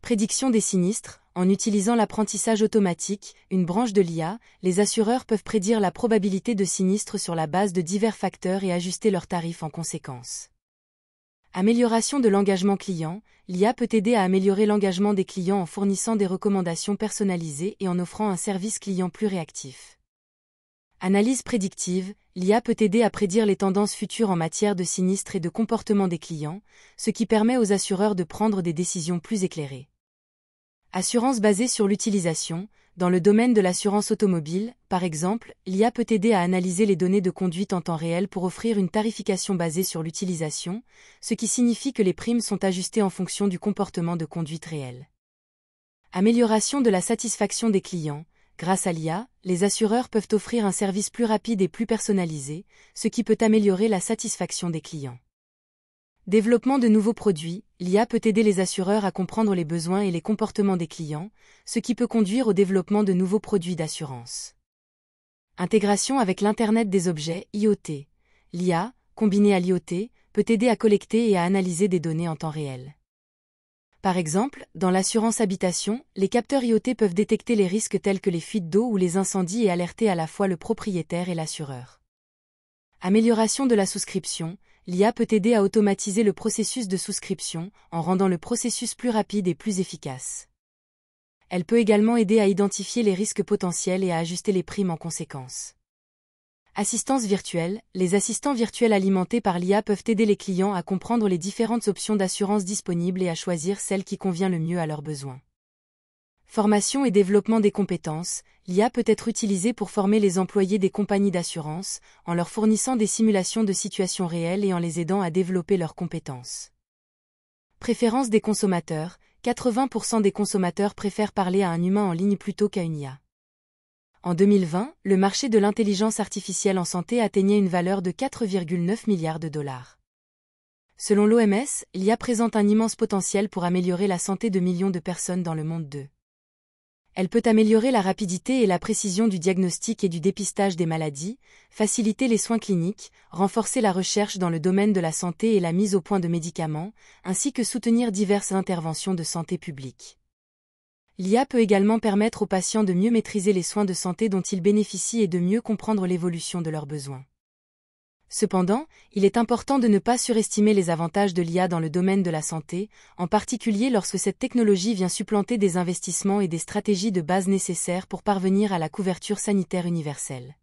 Prédiction des sinistres. En utilisant l'apprentissage automatique, une branche de l'IA, les assureurs peuvent prédire la probabilité de sinistre sur la base de divers facteurs et ajuster leurs tarifs en conséquence. Amélioration de l'engagement client. L'IA peut aider à améliorer l'engagement des clients en fournissant des recommandations personnalisées et en offrant un service client plus réactif. Analyse prédictive. L'IA peut aider à prédire les tendances futures en matière de sinistres et de comportement des clients, ce qui permet aux assureurs de prendre des décisions plus éclairées. Assurance basée sur l'utilisation. Dans le domaine de l'assurance automobile, par exemple, l'IA peut aider à analyser les données de conduite en temps réel pour offrir une tarification basée sur l'utilisation, ce qui signifie que les primes sont ajustées en fonction du comportement de conduite réel. Amélioration de la satisfaction des clients. Grâce à l'IA, les assureurs peuvent offrir un service plus rapide et plus personnalisé, ce qui peut améliorer la satisfaction des clients. Développement de nouveaux produits. L'IA peut aider les assureurs à comprendre les besoins et les comportements des clients, ce qui peut conduire au développement de nouveaux produits d'assurance. Intégration avec l'Internet des objets, IoT. L'IA, combinée à l'IoT, peut aider à collecter et à analyser des données en temps réel. Par exemple, dans l'assurance habitation, les capteurs IoT peuvent détecter les risques tels que les fuites d'eau ou les incendies et alerter à la fois le propriétaire et l'assureur. Amélioration de la souscription. L'IA peut aider à automatiser le processus de souscription, en rendant le processus plus rapide et plus efficace. Elle peut également aider à identifier les risques potentiels et à ajuster les primes en conséquence. Assistance virtuelle. Les assistants virtuels alimentés par l'IA peuvent aider les clients à comprendre les différentes options d'assurance disponibles et à choisir celle qui convient le mieux à leurs besoins. Formation et développement des compétences. L'IA peut être utilisée pour former les employés des compagnies d'assurance, en leur fournissant des simulations de situations réelles et en les aidant à développer leurs compétences. Préférence des consommateurs. 80% des consommateurs préfèrent parler à un humain en ligne plutôt qu'à une IA. En 2020, le marché de l'intelligence artificielle en santé atteignait une valeur de 4,9 milliards de dollars. Selon l'OMS, l'IA présente un immense potentiel pour améliorer la santé de millions de personnes dans le monde. Elle peut améliorer la rapidité et la précision du diagnostic et du dépistage des maladies, faciliter les soins cliniques, renforcer la recherche dans le domaine de la santé et la mise au point de médicaments, ainsi que soutenir diverses interventions de santé publique. L'IA peut également permettre aux patients de mieux maîtriser les soins de santé dont ils bénéficient et de mieux comprendre l'évolution de leurs besoins. Cependant, il est important de ne pas surestimer les avantages de l'IA dans le domaine de la santé, en particulier lorsque cette technologie vient supplanter des investissements et des stratégies de base nécessaires pour parvenir à la couverture sanitaire universelle.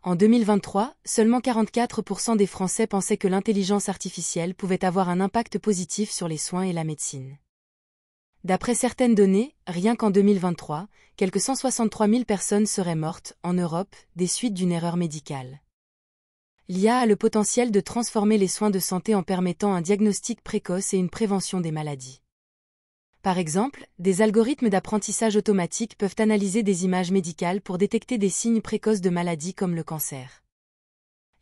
En 2023, seulement 44% des Français pensaient que l'intelligence artificielle pouvait avoir un impact positif sur les soins et la médecine. D'après certaines données, rien qu'en 2023, quelques 163 000 personnes seraient mortes, en Europe, des suites d'une erreur médicale. L'IA a le potentiel de transformer les soins de santé en permettant un diagnostic précoce et une prévention des maladies. Par exemple, des algorithmes d'apprentissage automatique peuvent analyser des images médicales pour détecter des signes précoces de maladies comme le cancer.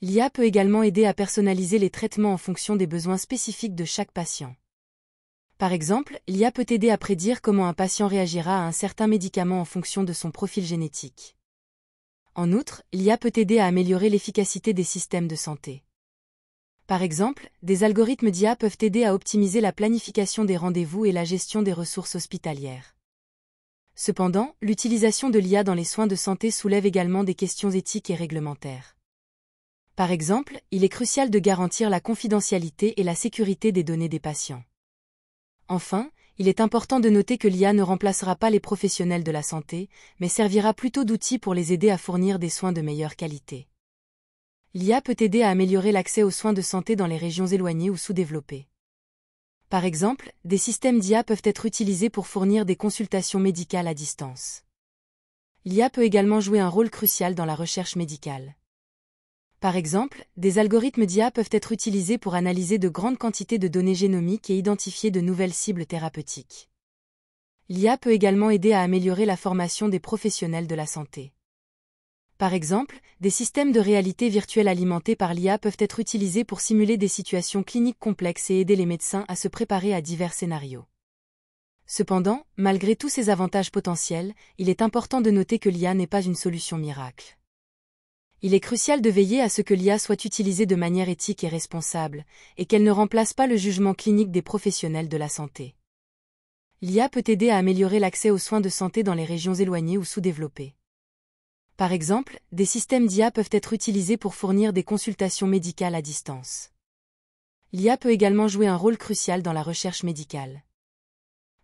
L'IA peut également aider à personnaliser les traitements en fonction des besoins spécifiques de chaque patient. Par exemple, l'IA peut aider à prédire comment un patient réagira à un certain médicament en fonction de son profil génétique. En outre, l'IA peut aider à améliorer l'efficacité des systèmes de santé. Par exemple, des algorithmes d'IA peuvent aider à optimiser la planification des rendez-vous et la gestion des ressources hospitalières. Cependant, l'utilisation de l'IA dans les soins de santé soulève également des questions éthiques et réglementaires. Par exemple, il est crucial de garantir la confidentialité et la sécurité des données des patients. Enfin, il est important de noter que l'IA ne remplacera pas les professionnels de la santé, mais servira plutôt d'outil pour les aider à fournir des soins de meilleure qualité. L'IA peut aider à améliorer l'accès aux soins de santé dans les régions éloignées ou sous-développées. Par exemple, des systèmes d'IA peuvent être utilisés pour fournir des consultations médicales à distance. L'IA peut également jouer un rôle crucial dans la recherche médicale. Par exemple, des algorithmes d'IA peuvent être utilisés pour analyser de grandes quantités de données génomiques et identifier de nouvelles cibles thérapeutiques. L'IA peut également aider à améliorer la formation des professionnels de la santé. Par exemple, des systèmes de réalité virtuelle alimentés par l'IA peuvent être utilisés pour simuler des situations cliniques complexes et aider les médecins à se préparer à divers scénarios. Cependant, malgré tous ces avantages potentiels, il est important de noter que l'IA n'est pas une solution miracle. Il est crucial de veiller à ce que l'IA soit utilisée de manière éthique et responsable, et qu'elle ne remplace pas le jugement clinique des professionnels de la santé. L'IA peut aider à améliorer l'accès aux soins de santé dans les régions éloignées ou sous-développées. Par exemple, des systèmes d'IA peuvent être utilisés pour fournir des consultations médicales à distance. L'IA peut également jouer un rôle crucial dans la recherche médicale.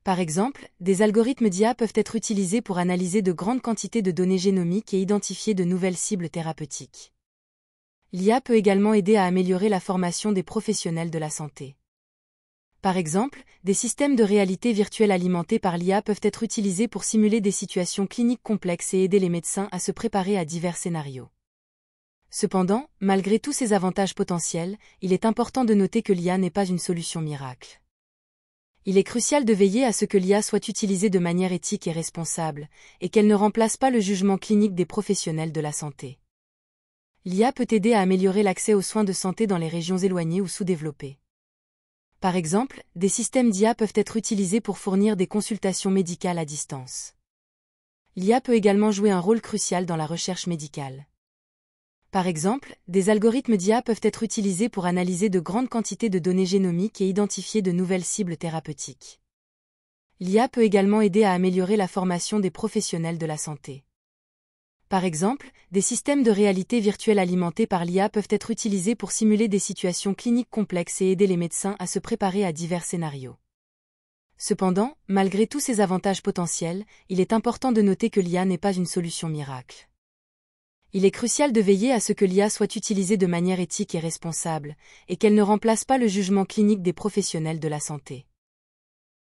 Par exemple, des algorithmes d'IA peuvent être utilisés pour analyser de grandes quantités de données génomiques et identifier de nouvelles cibles thérapeutiques. L'IA peut également aider à améliorer la formation des professionnels de la santé. Par exemple, des systèmes de réalité virtuelle alimentés par l'IA peuvent être utilisés pour simuler des situations cliniques complexes et aider les médecins à se préparer à divers scénarios. Cependant, malgré tous ces avantages potentiels, il est important de noter que l'IA n'est pas une solution miracle. Il est crucial de veiller à ce que l'IA soit utilisée de manière éthique et responsable, et qu'elle ne remplace pas le jugement clinique des professionnels de la santé. L'IA peut aider à améliorer l'accès aux soins de santé dans les régions éloignées ou sous-développées. Par exemple, des systèmes d'IA peuvent être utilisés pour fournir des consultations médicales à distance. L'IA peut également jouer un rôle crucial dans la recherche médicale. Par exemple, des algorithmes d'IA peuvent être utilisés pour analyser de grandes quantités de données génomiques et identifier de nouvelles cibles thérapeutiques. L'IA peut également aider à améliorer la formation des professionnels de la santé. Par exemple, des systèmes de réalité virtuelle alimentés par l'IA peuvent être utilisés pour simuler des situations cliniques complexes et aider les médecins à se préparer à divers scénarios. Cependant, malgré tous ces avantages potentiels, il est important de noter que l'IA n'est pas une solution miracle. Il est crucial de veiller à ce que l'IA soit utilisée de manière éthique et responsable, et qu'elle ne remplace pas le jugement clinique des professionnels de la santé.